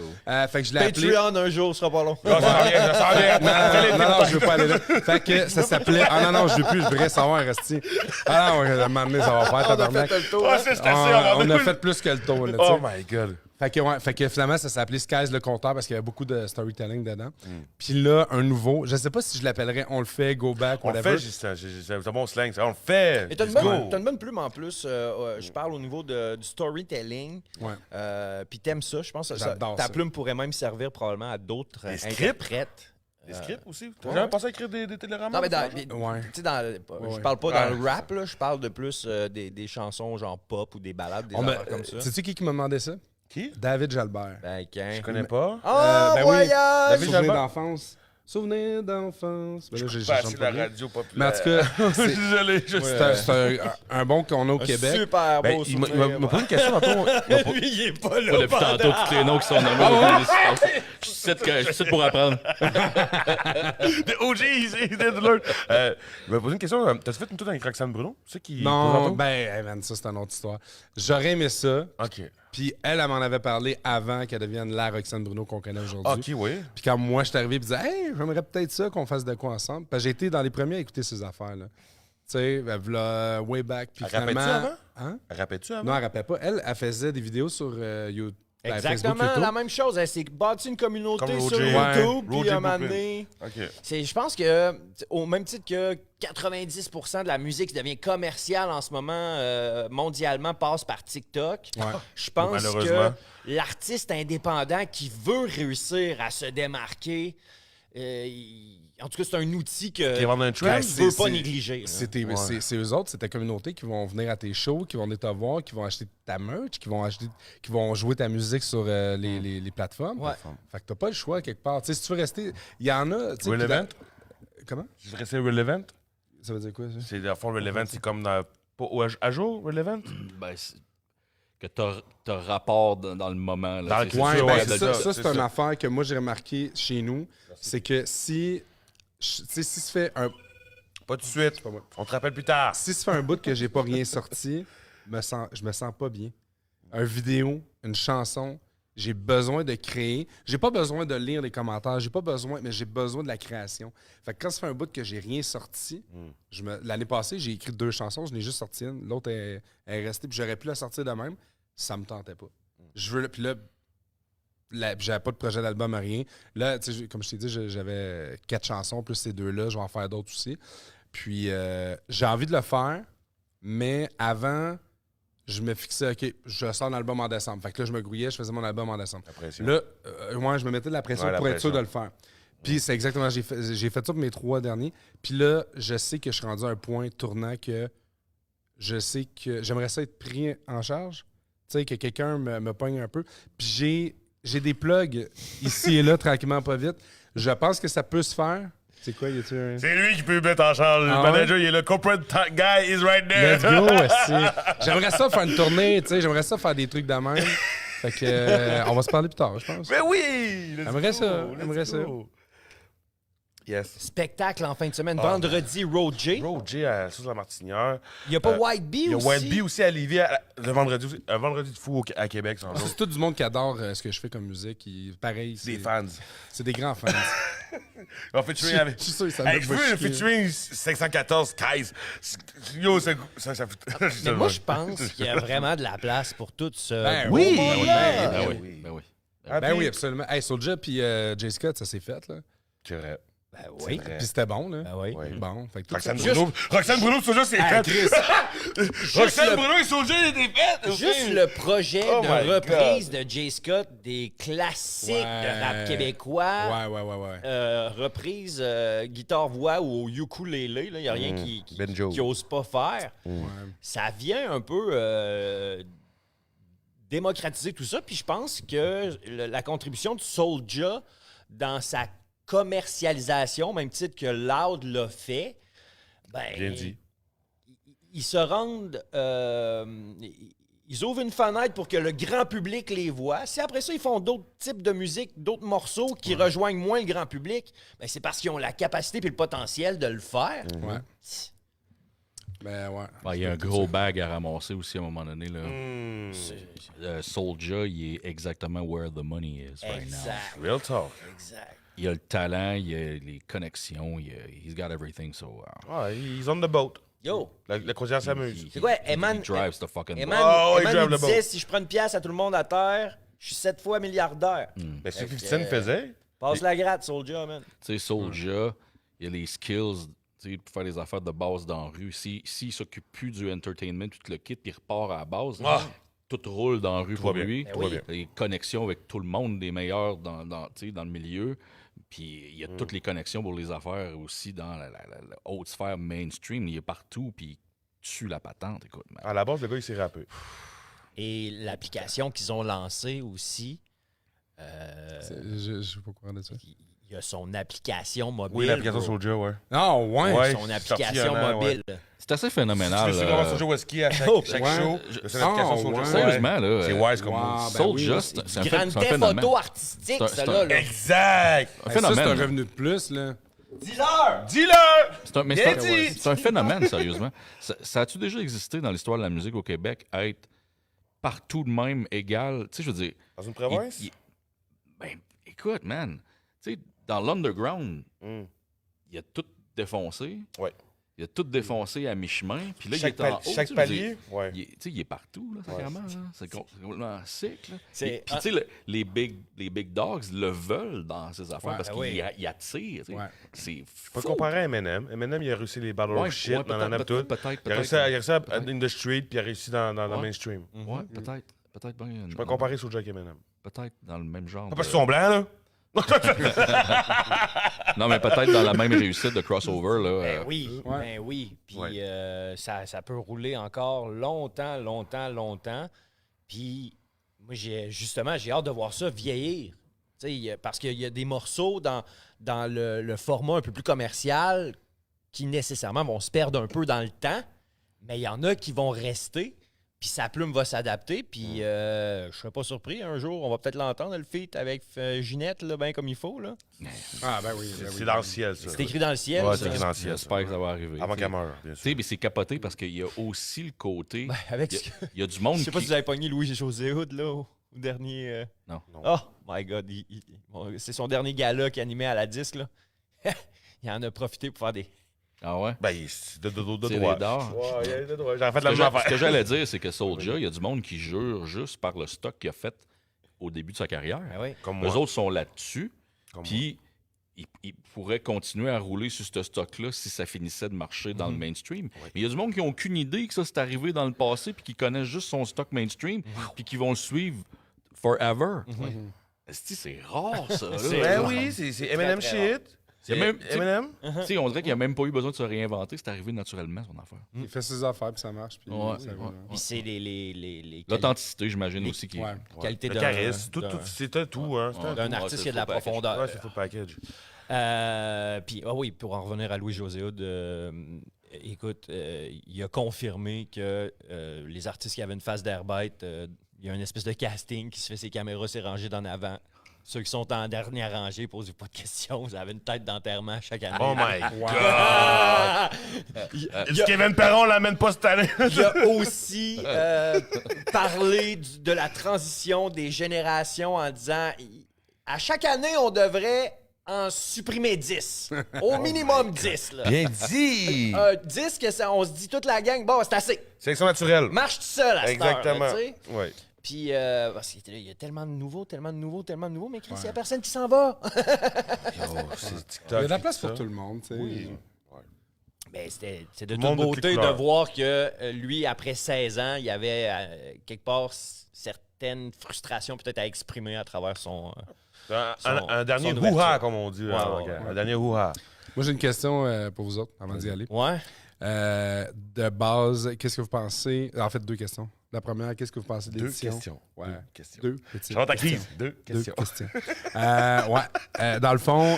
Fait que je l'ai appelé. Patreon, un jour, ce sera pas long. Ça s'en vient, ça s'en vient. Non, je veux pas aller là. Fait que ça s'appelait. Ah non, je veux plus, je voudrais savoir, Resti. Ah non, à un moment donné, ça va faire, tabarnak. Ouais, c'est assez. On a fait plus que le tour, là, tu Oh sais. my god. Fait que finalement, ça s'appelait Skies le compteur parce qu'il y avait beaucoup de storytelling dedans. Puis là, un nouveau, je sais pas si je l'appellerais On le fait, Go Back, On le whatever. fait, c'est un bon slang. On le fait. Et t'as une, Let's bonne, go. t'as une bonne plume en plus. Je parle au niveau du storytelling. Ouais. Puis t'aimes ça, je pense. J'adore Ta ça. plume pourrait même servir probablement à d'autres Des scripts? interprètes. Des scripts aussi. T'as jamais pensé à écrire des téléromans? Non, mais Ouais. tu sais, je parle pas dans le rap, là, je parle de plus des chansons genre pop ou des ballades, des affaires comme ça. Sais-tu qui m'a demandé ça? Qui? David Jalbert. Ben, quand? Je connais pas. Oh, Ben oui. voyage! David Souvenir Jalbert. d'enfance. Souvenir d'enfance. Ben là, j'ai Pas chante assez pas la bien. radio populaire. Mais en tout cas, c'est Désolé, je c'est un bon qu'on a au Québec. Super Ben, beau il m'a souvenir. posé une question tantôt. Lui, il est pas là. Pas depuis tantôt, tous les noms qui sont nommés. Je suis ici pour apprendre. The OGs, he did learn. Il m'a posé une question. T'as-tu fait une tour avec Roxane Bruno? C'est qui? Non, ben, hey man, ça, c'est une autre histoire. J'aurais aimé ça. Ok. Puis elle m'en avait parlé avant qu'elle devienne la Roxane Bruno qu'on connaît aujourd'hui. Ok, oui. Puis quand moi, je suis arrivé et disais, hey, j'aimerais peut-être ça qu'on fasse de quoi ensemble. Parce que j'ai été dans les premiers à écouter ces affaires-là. Tu sais, v'là way back. Puis Elle rappelle-tu finalement. avant? Hein? Rappelles-tu avant? Non, elle rappelle pas. Elle faisait des vidéos sur YouTube. Exactement Facebook, YouTube. la même chose. Elle s'est bâtie une communauté Comme sur Roger. YouTube, Ouais, puis à un Roger moment Brooklyn. donné, Ok. je pense que, au même titre que 90% de la musique qui devient commerciale en ce moment, mondialement, passe par TikTok, Ouais. je pense Malheureusement. que l'artiste indépendant qui veut réussir à se démarquer, en tout cas, c'est un outil que Qui vend un que track? tu ne veux pas négliger. là. C'est eux autres, c'est ta communauté qui vont venir à tes shows, qui vont venir te voir, qui vont acheter ta merch, qui vont jouer ta musique sur les plateformes. Ouais. Fait que t'as pas le choix quelque part. Tu sais, si tu veux rester. Il y en a. tu sais, Relevant? Comment? Je vais rester relevant. Ça veut dire quoi, ça? C'est à fond relevant, c'est comme dans. Pas à jour, relevant? Ben, que t'as rapport dans le moment. Là, Dans le C'est Ouais, Ouais, ben, ben, c'est ça, ça, c'est c'est une ça. affaire que moi j'ai remarqué chez nous. C'est que si. Tu sais, si se fait un. Pas tout de suite. pas moi. On te rappelle plus tard. Si ça fait un bout que j'ai pas rien sorti, je me sens pas bien. Un vidéo, une chanson, j'ai besoin de créer. J'ai pas besoin de lire les commentaires, mais j'ai besoin de la création. Fait que quand ça fait un bout que j'ai rien sorti, l'année passée, j'ai écrit 2 chansons, je n'ai juste sorti une, l'autre est restée, puis j'aurais pu la sortir de même, ça me tentait pas. Puis là, j'avais pas de projet d'album, rien. Là, tu sais, comme je t'ai dit, j'avais 4 chansons, plus ces 2-là, je vais en faire d'autres aussi. Puis j'ai envie de le faire, mais avant, je me fixais, OK, je sors un album en décembre. Fait que là, je me grouillais, je faisais mon album en décembre. La pression. Là, ouais, je me mettais de la pression Ouais, la pour être sûr de pression. le faire. Puis c'est exactement, j'ai fait ça pour mes 3 derniers. Puis là, je sais que je suis rendu à un point tournant que je sais que j'aimerais ça être pris en charge. Tu sais, que quelqu'un me pogne un peu. Puis j'ai des plugs ici et là, tranquillement, pas vite. Je pense que ça peut se faire. C'est quoi, y a-tu un... C'est lui qui peut mettre en charge. Ah Le manager, il est le corporate guy is right there. Let's go, aussi. J'aimerais ça faire une tournée, tu sais, j'aimerais ça faire des trucs de même. Fait que, on va se parler plus tard, je pense. Mais oui! J'aimerais ça, j'aimerais ça. Yes. Spectacle en fin de semaine. Vendredi, Road J. Road J à Sauce la Martinière. Il n'y a pas White Bee Il y a aussi? White Bee aussi à Lévis le vendredi aussi. Un vendredi de fou à Québec, sans doute. C'est tout du monde qui adore ce que je fais comme musique. Pareil, Des fans. c'est des grands fans. On fait featuring avec. Je suis sûr que ça Hey, me je va veux le chier. featuring 514 Kais. Yo, ça Mais moi, je pense qu'il y a vraiment de la place pour tout ce... Ben beau oui, monde-là. Ben oui. oui, ben oui. Ben oui, absolument. Hey, Soulja puis Jay Scott, ça s'est fait, là. C'est vrai. Ben oui. vrai. Puis c'était bon, là. Ben oui. Ouais. Bon, fait que tout Roxane ça- Bruno, Soulja, c'est Hey, fait. Chris, Roxane Bruno et Soulja, il était fait. Juste le projet Oh de my reprise de Jay Scott des classiques de rap québécois. Ouais. Reprise guitare-voix ou au ukulélé, il n'y a rien qui Benjo. n'ose pas faire. Ça vient un peu démocratiser tout ça. Puis je pense que la contribution de Soulja dans sa commercialisation, même titre que Loud l'a fait, ben, Bien dit. ils se rendent... ils ouvrent une fenêtre pour que le grand public les voit. Si après ça, ils font d'autres types de musique, d'autres morceaux qui rejoignent moins le grand public, ben c'est parce qu'ils ont la capacité et le potentiel de le faire. Ouais. Ben ouais. Ben, il y a un gros bag à ramasser aussi à un moment donné. Là. Soulja, il est exactement where the money is right now. Exact. Real talk. Exact. Il a le talent, il a les connexions, he's got everything. So, Ouais, he's on the boat. Yo, La croisière s'amuse. c'est quoi, Eman? He drives the fucking Eman, boat. Oh, il Eman, drive il le disait, boat. si je prends une pièce à tout le monde à terre, je suis 7 fois milliardaire. Mais c'est ce que 50 Cent faisait. Passe la gratte, Soulja, man. Tu sais, Soulja, il a les skills tu sais, pour faire des affaires de base dans la rue. S'il s'occupe plus du entertainment, tout le kit, puis il repart à la base, tout roule dans la rue pour va bien. lui. Ben oui. Les connexions avec tout le monde, des meilleurs tu sais, dans le milieu. Puis il y a toutes les connexions pour les affaires aussi dans la haute sphère mainstream. Il est partout, puis il tue la patente. Écoute, man. À la base, le gars, il s'est rappé. Et l'application qu'ils ont lancée aussi, Je sais pas quoi de ça. il y a son application mobile. Oui, l'application bro. Soulja, ouais. Ah, ouais. Ouais. Son c'est sorti application il y a un an, mobile. C'est assez phénoménal. Tu sais comment Soulja Wesky à chaque Oh, chaque ouais. show. C'est une application Soulja. ouais. Sérieusement, là. C'est wise comme Wow. mot. Ben Soulja, oui, c'est un Grande phénomène. photo artistique, C'est ça, là. Exact! Un Ça, c'est phénomène. un revenu de plus, là. Dis-leur! Dis-le! Mais Bien c'est dit! c'est un phénomène, sérieusement. Ça a-tu déjà existé dans l'histoire de la musique au Québec, être partout de même égal? Tu sais, je veux dire... Dans une province? Ben, écoute, man, tu sais, dans l'underground, Mm. il a tout défoncé. Ouais. Il a tout défoncé à mi-chemin. Puis là, Chaque il est en haut. chaque tu sais, je veux palier? dire, Ouais. tu sais, il est partout, là, sacrément, là. C'est complètement sick, là. C'est- Puis, tu sais, les big dogs le veulent dans ces affaires Ouais, parce ben qu'il oui. il attire, tu sais. Ouais. C'est Pas fou. comparer à Eminem. Eminem, il a réussi les battle Ouais, of shit, ouais, nanana, peut-être, tout. peut-être, Il a réussi à In the Street, puis il a réussi dans le Ouais. mainstream. Ouais, peut-être bien. Je peux comparer Soulja avec Eminem. Peut-être dans le même genre. Pas parce qu'ils sont blancs, là. Non, mais peut-être dans la même réussite de crossover, là. Ben oui, Ouais. ben oui. Puis Ouais. ça peut rouler encore longtemps. Puis moi, j'ai hâte de voir ça vieillir. Tu sais, parce qu'il y a des morceaux dans le format un peu plus commercial qui nécessairement vont se perdre un peu dans le temps, mais il y en a qui vont rester. Puis sa plume va s'adapter. Puis je serais pas surpris. Un jour, on va peut-être l'entendre, le feat avec Ginette, là, bien comme il faut. Là. Ah, ben oui. Ben oui. C'est dans le ciel, ça. C'est écrit dans le ciel. Ouais, ça. c'est écrit dans le ciel. ça. J'espère que ça va arriver. Avant tu sais. qu'elle meure, bien Tu sais, sûr. mais c'est capoté parce qu'il y a aussi le côté. Ben, avec Il y ce a- que- il y a du monde Je sais pas qui. si vous avez pogné Louis-José Hood, là, au dernier... Non. Oh, my God. Bon, c'est son dernier gala qui animait à la disque, là. Il en a profité pour faire des... Ah ouais? Ben, c'est de C'est droit. les dards. Ouais, il est de droit. J'aurais fait Ce la que même j'a- ce que affaire. j'allais dire, c'est que Soulja, il y a du monde qui jure juste par le stock qu'il a fait au début de sa carrière. Ben oui. Comme Eux moi. autres sont là-dessus, Comme puis ils pourraient continuer à rouler sur ce stock-là si ça finissait de marcher dans le mainstream. Mais il y a du monde qui n'ont aucune idée que ça c'est arrivé dans le passé, puis qui connaissent juste son stock mainstream, puis qui vont le suivre forever. Esti, c'est rare, ça. là. C'est Ben rare. oui, c'est Eminem très shit. Il y a même- tu sais- Eminem? Tu sais, on dirait qu'il n'a même pas eu besoin de se réinventer, c'est arrivé naturellement, son affaire. Il fait ses affaires, puis ça marche. Puis Ouais, ça ouais. va. Puis c'est les L'authenticité, j'imagine Les- aussi. Qui... Ouais. qualités Le d'un- charisme, d'un- c'était tout, hein. C'était un d'un Ouais, artiste c'est qui a de la le full package. profondeur. Ouais, c'est full package. Puis, oui, pour en revenir à Louis-José Hood, écoute, il a confirmé que les artistes qui avaient une face d'air bête, il il y a une espèce de casting qui se fait, ses caméras s'est rangées d'en avant. Ceux qui sont en dernière rangée, posez pas de questions. Vous avez une tête d'enterrement chaque année. Oh my God! Il y a- Kevin Perron l'amène pas cette année. Il a aussi parlé de la transition des générations en disant à chaque année, on devrait en supprimer 10. Au minimum 10. Là. Bien dit! 10, que ça, on se dit toute la gang, bon, c'est assez. Sélection naturelle. Marche tout seul à cette Exactement. heure, là, tu sais. Ouais. Puis, parce qu'il y a tellement de nouveaux, mais Chris, il n'y a personne qui s'en va. C'est Il y TikTok. a de la place ça. pour tout le monde, tu sais. Oui. Ben, c'est de toute Monde de beauté toutes de couleurs. voir que lui, après 16 ans, il y avait quelque part certaines frustrations peut-être à exprimer à travers son... Un dernier son ouverture. hoo-ha, comme on dit. Ouais. Un dernier hoo-ha. Moi, j'ai une question pour vous autres, avant d'y aller. Ouais. De base, qu'est-ce que vous pensez? En fait, 2 questions. La première, qu'est-ce que vous pensez de Deux l'édition? questions. Ouais. Deux questions. 2 petites Charlotte questions. Acquise. Deux questions. 2 questions. Dans le fond,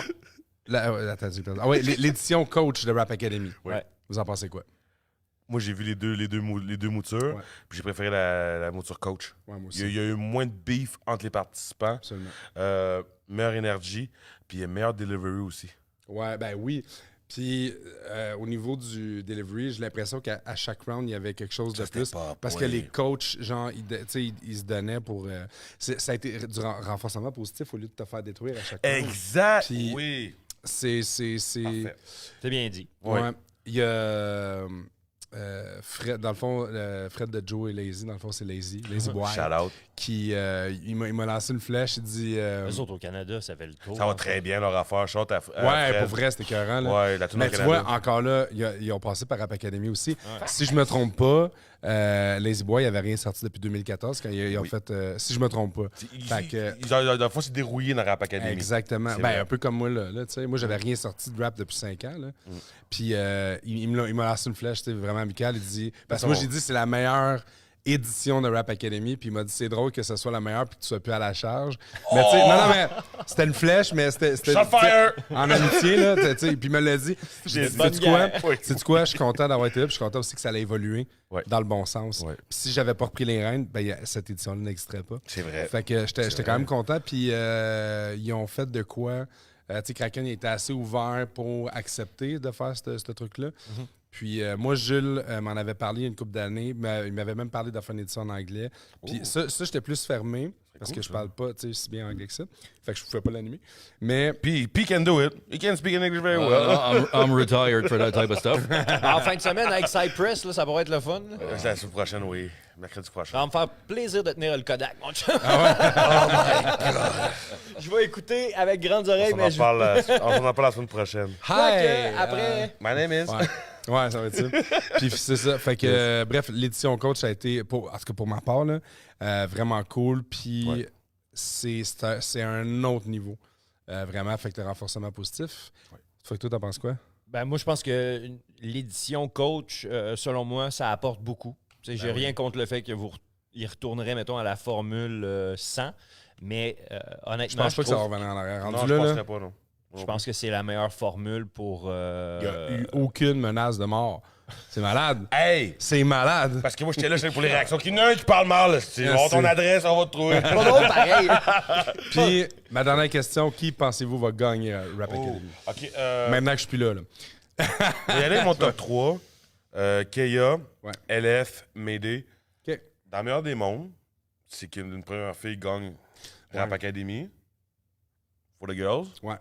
attends, j'ai perdu. Ah ouais, l'édition coach de Rap Academy. Ouais. Vous en pensez quoi? Moi, j'ai vu les deux moutures, Ouais. puis j'ai préféré la mouture coach. Ouais, moi aussi. Il y a eu moins de beef entre les participants, Absolument. meilleure énergie, puis meilleure delivery aussi. Ouais, ben oui. Puis au niveau du delivery, j'ai l'impression qu'à chaque round, il y avait quelque chose de c'était plus. pas Parce que point. les coachs, genre, ils se donnaient pour. Ça a été du renforcement positif au lieu de te faire détruire à chaque round. Exact! Puis- Oui! C'est. Parfait. C'est bien dit. Ouais. Ouais. Il y a. Fred, dans le fond, Fred de Joe et Lazy, dans le fond, c'est Lazy Boy, Shout out. qui il m'a lancé une flèche, il dit Les autres au Canada, ça fait le tour. Ça va très bien leur affaire. Shout out à ouais, Fred. pour vrai, c'était écœurant, là. Ouais, la tournée Mais au tu Canada. vois, encore là, ils ont passé par Rap Academy aussi. Si je me trompe pas, Lazy Boy avait rien sorti depuis 2014 quand ils ont Oui. fait. Si je me trompe pas. Fait que- Dans le fond, c'est dérouillé dans Rap Academy. Exactement. C'est Ben, vrai. un peu comme moi, là tu sais. Moi, j'avais rien sorti de rap depuis 5 ans, là. Puis, il m'a lancé une flèche, tu sais, vraiment amicale. Il dit... Parce que moi, j'ai dit, c'est la meilleure édition de Rap Academy. Puis, il m'a dit, c'est drôle que ce soit la meilleure puis que tu sois plus à la charge. Mais, tu sais, non, mais c'était une flèche, mais c'était Shot fire! en amitié, là, tu sais. Puis, il me l'a dit. J'ai Sais-tu bonne quoi? guerre. Oui. Sais-tu quoi? Je suis content d'avoir été là. Puis, je suis content aussi que ça allait évoluer Ouais. dans le bon sens. Ouais. Puis, si j'avais pas repris les rênes, ben, cette édition-là n'existerait pas. C'est vrai. Fait que j'étais quand même content. Puis ils ont fait de quoi? Tu sais, Kraken il était assez ouvert pour accepter de faire ce truc-là. Puis moi, Jules m'en avait parlé il y a une couple d'années. Il m'avait même parlé de faire une édition en anglais. Puis ça, j'étais plus fermé parce cool, que je ça. parle pas si bien anglais que ça. Fait que je pouvais pas l'animer. Mais Puis, he can do it. He can speak in English very well. I'm retired for that type of stuff. En fin de semaine, avec Cypress, là, ça pourrait être le fun. C'est la semaine prochaine, oui. Mercredi Ça prochain. va me faire plaisir de tenir le Kodak, mon chum. Je vais écouter avec grandes oreilles, On mais en, je... parle, on en parle la semaine prochaine. crois que après... My name is... Ouais, ça va être ça. Puis c'est ça. Fait que, bref, l'édition coach, ça a été, en tout cas pour ma part, là, vraiment cool. Puis Ouais. c'est un autre niveau. Vraiment, fait que le renforcement positif. Fait que toi, t'en penses quoi? Ben, moi, je pense que l'édition coach, selon moi, ça apporte beaucoup. Tu sais, j'ai rien contre le fait que vous y retournerez, mettons, à la formule 100. Mais honnêtement, Je pense pas que ça va trouve- revenir en arrière. Non, Rendu je là, penserais là, pas, non. je pense que c'est la meilleure formule pour... il n'y a eu aucune menace de mort. C'est malade. Hey! C'est malade. Parce que moi, j'étais là pour les réactions. Qu'il y en a un qui parle mal. Si Je on a ton sais. adresse, on va te trouver. Pas drôle, pareil. Puis, ma dernière question, qui pensez-vous va gagner Rap Academy? OK. Maintenant que je suis plus là. Je vais y aller avec mon top 3. Keia, Ouais. LF, Mayday. OK. Dans le meilleur des mondes, c'est qu'une première fille gagne Rap Ouais. Academy. For the girls. Ouais.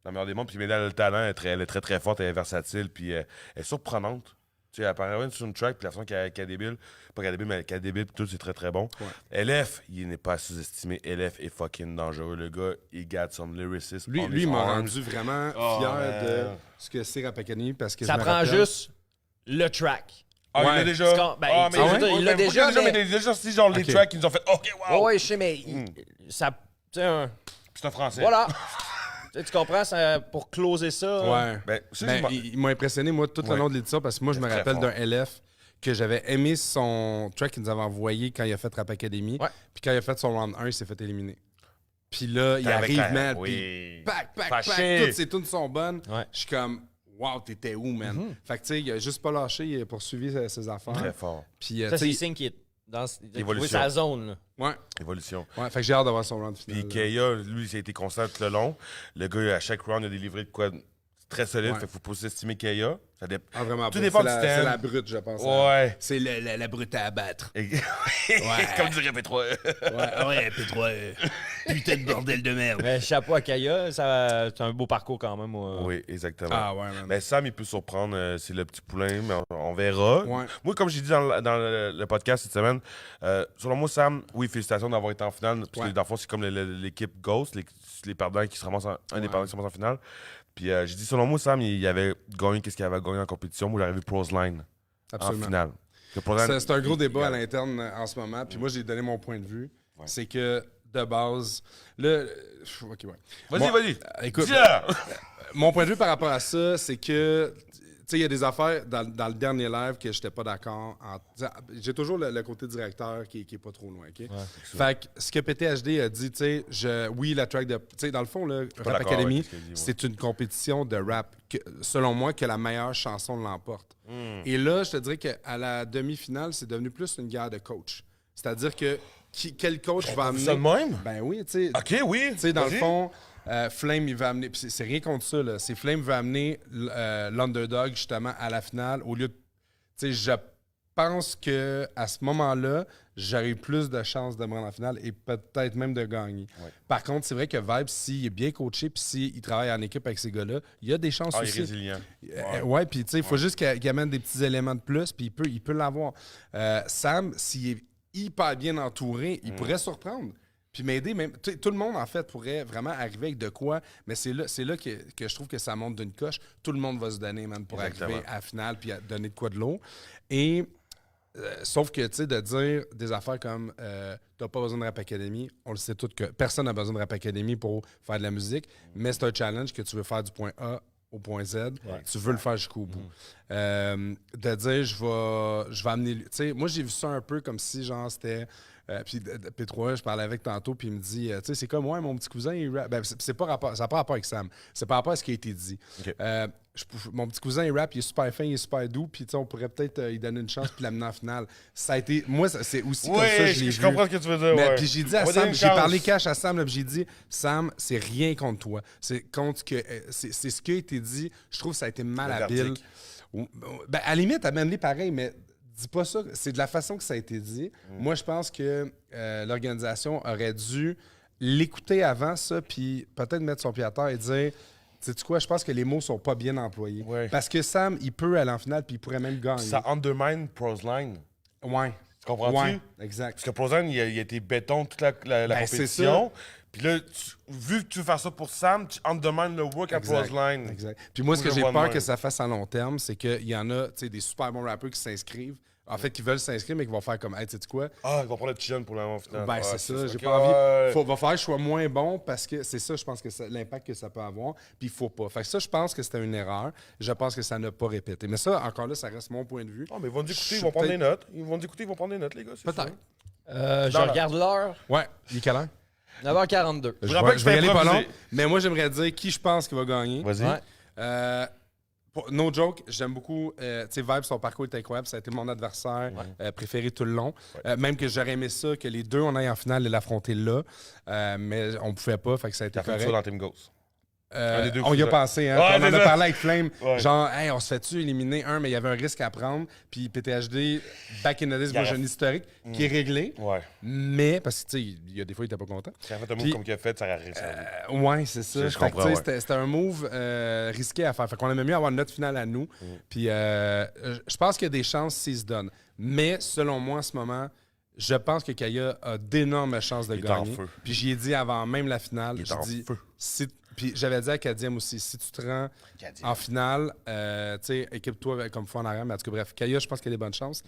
Dans le meilleur des mondes. Puis Mayday, elle a le talent. Elle est très, très forte. Elle est versatile. Puis elle est surprenante. Tu sais, elle apparaît sur une track. Puis la façon qu'elle est débile. Pas qu'elle est débile, mais qu'elle est débile. Puis tout, c'est très, très bon. Ouais. LF, il n'est pas sous-estimé. LF est fucking dangereux. Le gars, il garde son lyricist. Lui, on lui his il m'a arms. rendu vraiment Oh, fier man. de ce que c'est Rap Academy parce que Ça je me prend rappelle- juste le track. Ah, il Ouais. l'a déjà. C'est quand- ben, ah, tu sais, je veux dire, il l'a pas déjà, qu'il mais- mais il a déjà sorti genre les Ok. tracks qui nous ont fait OK, wow. Ouais, je sais, mais ça... Tu sais, C'est un français. voilà. Tu comprends, ça, pour closer ça... Ouais. Ben, ça, Ben, c'est- il m'a impressionné, moi, tout le Ouais. long de l'édition, parce que moi, je me Très rappelle fort. d'un LF que j'avais aimé son track qu'il nous avait envoyé quand il a fait Rap Academy. Ouais. Puis quand il a fait son round 1, il s'est fait éliminer. Puis là, il Avec arrive, la- man, oui. puis pack, Fâché. toutes ses tunes sont bonnes. Ouais. Je suis comme, wow, t'étais où, man? Fait que, tu sais, il a juste pas lâché, il a poursuivi ses affaires. Très fort. Puis, Ça, tu c'est sais, le signe qu'il est de trouver Évolution. sa zone. Là. Ouais. Évolution. Ouais, fait que j'ai hâte d'avoir son round final. Puis Kaya, lui, ça a été constant tout le long. Le gars, à chaque round, il a délivré de quoi très solide. Ouais. Fait qu'il faut pas sous-estimer Kaya. Ça Ah, vraiment Tout pas. dépend C'est du la, stand. c'est la brute, je pense. Ouais. C'est la brute à abattre. Comme dirait P3. Ouais, P3, putain de bordel de merde. Mais chapeau à Kaya, c'est un beau parcours quand même. Oui, exactement. Ah ouais, man. Mais Sam, il peut surprendre. C'est le petit poulain, mais on verra. Ouais. Moi, comme j'ai dit dans le podcast cette semaine, selon moi, Sam, oui, félicitations d'avoir été en finale. Parce que Ouais. dans le fond, c'est comme l'équipe Ghost, les perdants qui se ramassent un des perdants qui se ramasse en finale. Puis j'ai dit, selon moi, Sam, il avait gagné qu'est-ce qu'il avait gagné en compétition. Moi, j'aurais vu Pros Line en Absolument. finale. Que Pros Line, C'est un gros débat à il- l'interne en ce moment. Puis moi, j'ai donné mon point de vue. C'est que, de base, là... OK, ouais. Vas-y, Moi, vas-y. Écoute, Dis-le! mon point de vue par rapport à ça, c'est que, tu sais, il y a des affaires dans le dernier live que j'étais pas d'accord. J'ai toujours le côté directeur qui est pas trop loin, OK? Fait que ce que PTHD a dit, tu sais, oui, la track de... Tu sais, dans le fond, là, pas Rap d'accord Academy, avec ce qu'il dit, ouais. c'est une compétition de rap, selon moi, que la meilleure chanson l'emporte. Et là, je te dirais qu'à la demi-finale, c'est devenu plus une guerre de coach. C'est-à-dire que quel coach va amener... Ça de même? Ben oui, tu sais... OK, oui. Tu sais, dans le Vas-y. fond, Flame, il va amener. C'est rien contre ça, là. C'est Flame veut amener l'underdog, justement, à la finale, au lieu de. Tu sais, je pense qu'à ce moment-là, j'aurais eu plus de chances de me rendre en finale et peut-être même de gagner. Ouais. Par contre, c'est vrai que Vibe, s'il est bien coaché puis s'il travaille en équipe avec ces gars-là, il y a des chances Ah, il est aussi. résilient. Ouais, puis tu sais, il faut juste qu'il amène des petits éléments de plus, puis il peut l'avoir. Sam, s'il est hyper bien entouré, il pourrait surprendre. Puis m'aider, même. Tout le monde, en fait, pourrait vraiment arriver avec de quoi, mais c'est là que je trouve que ça monte d'une coche. Tout le monde va se donner, man, pour Exactement. arriver à la finale puis à donner de quoi de l'eau. Et. Sauf que, tu sais, de dire des affaires comme t'as pas besoin de Rap Academy, on le sait tous que personne n'a besoin de Rap Academy pour faire de la musique, mais c'est un challenge que tu veux faire du point A au point Z, tu veux le faire jusqu'au bout. De dire, je vais amener... Tu sais, moi, j'ai vu ça un peu comme si, genre, c'était... puis P3, je parlais avec tantôt, puis il me dit, tu sais, c'est comme, ouais, mon petit cousin, il rappe. Ben, c'est pas rapport, ça n'a pas rapport avec Sam. C'est par rapport à ce qui a été dit. OK. Mon petit cousin, il rappe, il est super fin, il est super doux, puis tu sais, on pourrait peut-être lui donner une chance puis l'amener en finale. Ça a été... Moi, c'est aussi comme ça que je l'ai vu. je comprends ce que tu veux dire. Mais ouais. puis j'ai dit à On va donner Sam, une j'ai chance. parlé cash à Sam, là, puis j'ai dit, Sam, c'est rien contre toi. C'est contre que c'est ce qui a été dit. Je trouve que ça a été malhabile. verdict. Ben, à la limite, amène-les pareil, mais dis pas ça. C'est de la façon que ça a été dit. Moi, je pense que l'organisation aurait dû l'écouter avant ça, puis peut-être mettre son pied à terre et dire... Sais-tu quoi? Je pense que les mots sont pas bien employés. Ouais. Parce que Sam, il peut aller en finale puis il pourrait même gagner. Ça undermine Pros Line. Ouais. Tu comprends-tu? Ouais, exact. Parce que Pros Line, il a été béton toute la Ben, c'est compétition. Puis là, vu que tu veux faire ça pour Sam, tu undermines le work à Pros Line. Exact. Puis moi, ce que Moi, je j'ai vois de peur même. que ça fasse à long terme, c'est qu'il y en a, tu sais, des super bons rappeurs qui s'inscrivent. En fait, qui veulent s'inscrire, mais qui vont faire comme, hey, tu sais quoi? Ah, il va prendre le petit jeune pour la finale. Ben, Ah, c'est ça. J'ai ok, pas envie. ouais. Va falloir que je sois moins bon parce que c'est ça, je pense que l'impact que ça peut avoir. Puis il faut pas. Fait que ça, je pense que c'était une erreur. Je pense que ça n'a pas répété. Mais ça, encore là, ça reste mon point de vue. Ah, mais ils vont nous écouter, Je ils vont prendre des peut-être- notes. Ils vont nous écouter, ils vont prendre des notes, les gars. c'est Peut-être. sûr. Je regarde l'heure. Ouais. Il est quelle heure? 9h42. Je rappelle vais, que je vais y c'était aller pas long. improvisé. Mais moi, j'aimerais dire qui je pense qui va gagner. Vas-y. Ouais. No joke, j'aime beaucoup. Tu sais, Vibe, son parcours est incroyable. Ça a été mon adversaire préféré tout le long. Même que j'aurais aimé ça, que les deux, on aille en finale et l'affronter là. Mais on pouvait pas, fait que ça a été T'as fait correct. ça dans Team Ghost. Un des deux On y a coups, pensé, hein. Ouais, On en c'est a ça. parlé avec Flame. Ouais. Genre, hey, on se fait-tu éliminer un, mais il y avait un risque à prendre. Puis PTHD, back in the days, moi, j'ai un historique qui est réglé. Ouais. Mais, parce que, tu sais, il y a des fois, il était pas content. S'il a fait un move Puis- comme qu'il a fait, ça aurait réussi. Ouais, c'est ça. Je Fait que, comprends, tu sais, ouais. c'était un move risqué à faire. Fait qu'on aimait mieux avoir notre finale à nous. Puis je pense qu'il y a des chances s'il se donne. Mais selon moi, en ce moment, je pense que Kaya a d'énormes chances de Il est en gagner. feu. Puis j'y ai dit avant même la finale, Il est je en dis, feu. puis j'avais dit à Kadiem aussi, si tu te rends en finale, tu sais, équipe-toi comme fois en arrière. Mais en tout cas, bref, Kaya, je pense qu'il y a des bonnes chances.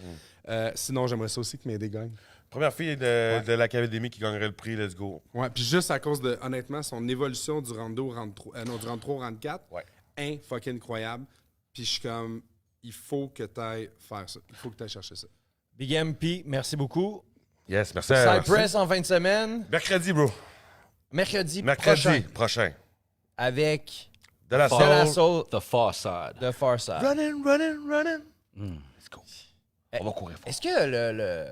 Sinon, j'aimerais ça aussi que Médé gagne. Première fille de l'académie qui gagnerait le prix, let's go. Ouais, puis juste à cause de, honnêtement, son évolution du round 2 au round 3, non, du round 3 au round 4, fucking incroyable. Puis je suis comme, il faut que tu ailles faire ça. Il faut que tu ailles chercher ça. Big MP, merci beaucoup. Yes, merci. Cypress en fin de semaine. Mercredi, bro. Mercredi Prochain. avec De la De la soul. Soul The Far Side. de Farside. Running. Let's go. On va courir fort. Est-ce que le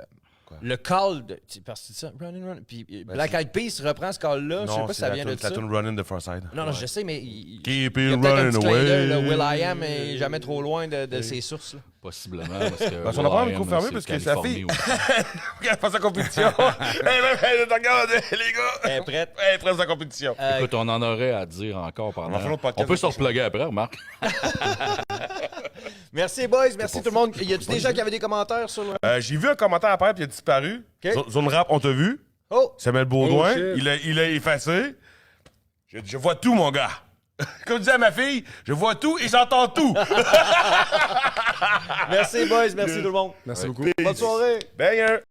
Le call de. Parce que c'est ça, Run and Run. Puis Black Eyed Peas reprend ce call-là. Je sais pas si ça vient de ça. la tune Running de Farside. Non, je sais, mais. Keep Il y a it peut-être un running petit clin d'œil, away. là. Will I Am est jamais trop loin de ses sources. Là. Possiblement. Parce que Parce qu'on a pas le micro fermé parce que sa fille. Elle fait sa compétition. Elle regarde, les gars. Elle est prête. Elle est prête à sa compétition. Écoute, on en aurait à dire encore pendant. On peut se repluguer après, remarque. Merci, boys. Merci tout le monde. Y a-tu des gens qui avaient des commentaires sur le. J'ai vu un commentaire apparaître puis il a disparu. Zone Rap, on t'a vu. Oh! Samuel Baudouin, Oh, il a effacé. Je vois tout, mon gars. Comme disait ma fille, je vois tout et j'entends tout. Merci, boys. Merci tout le monde. Merci beaucoup. Bonne soirée. Banger.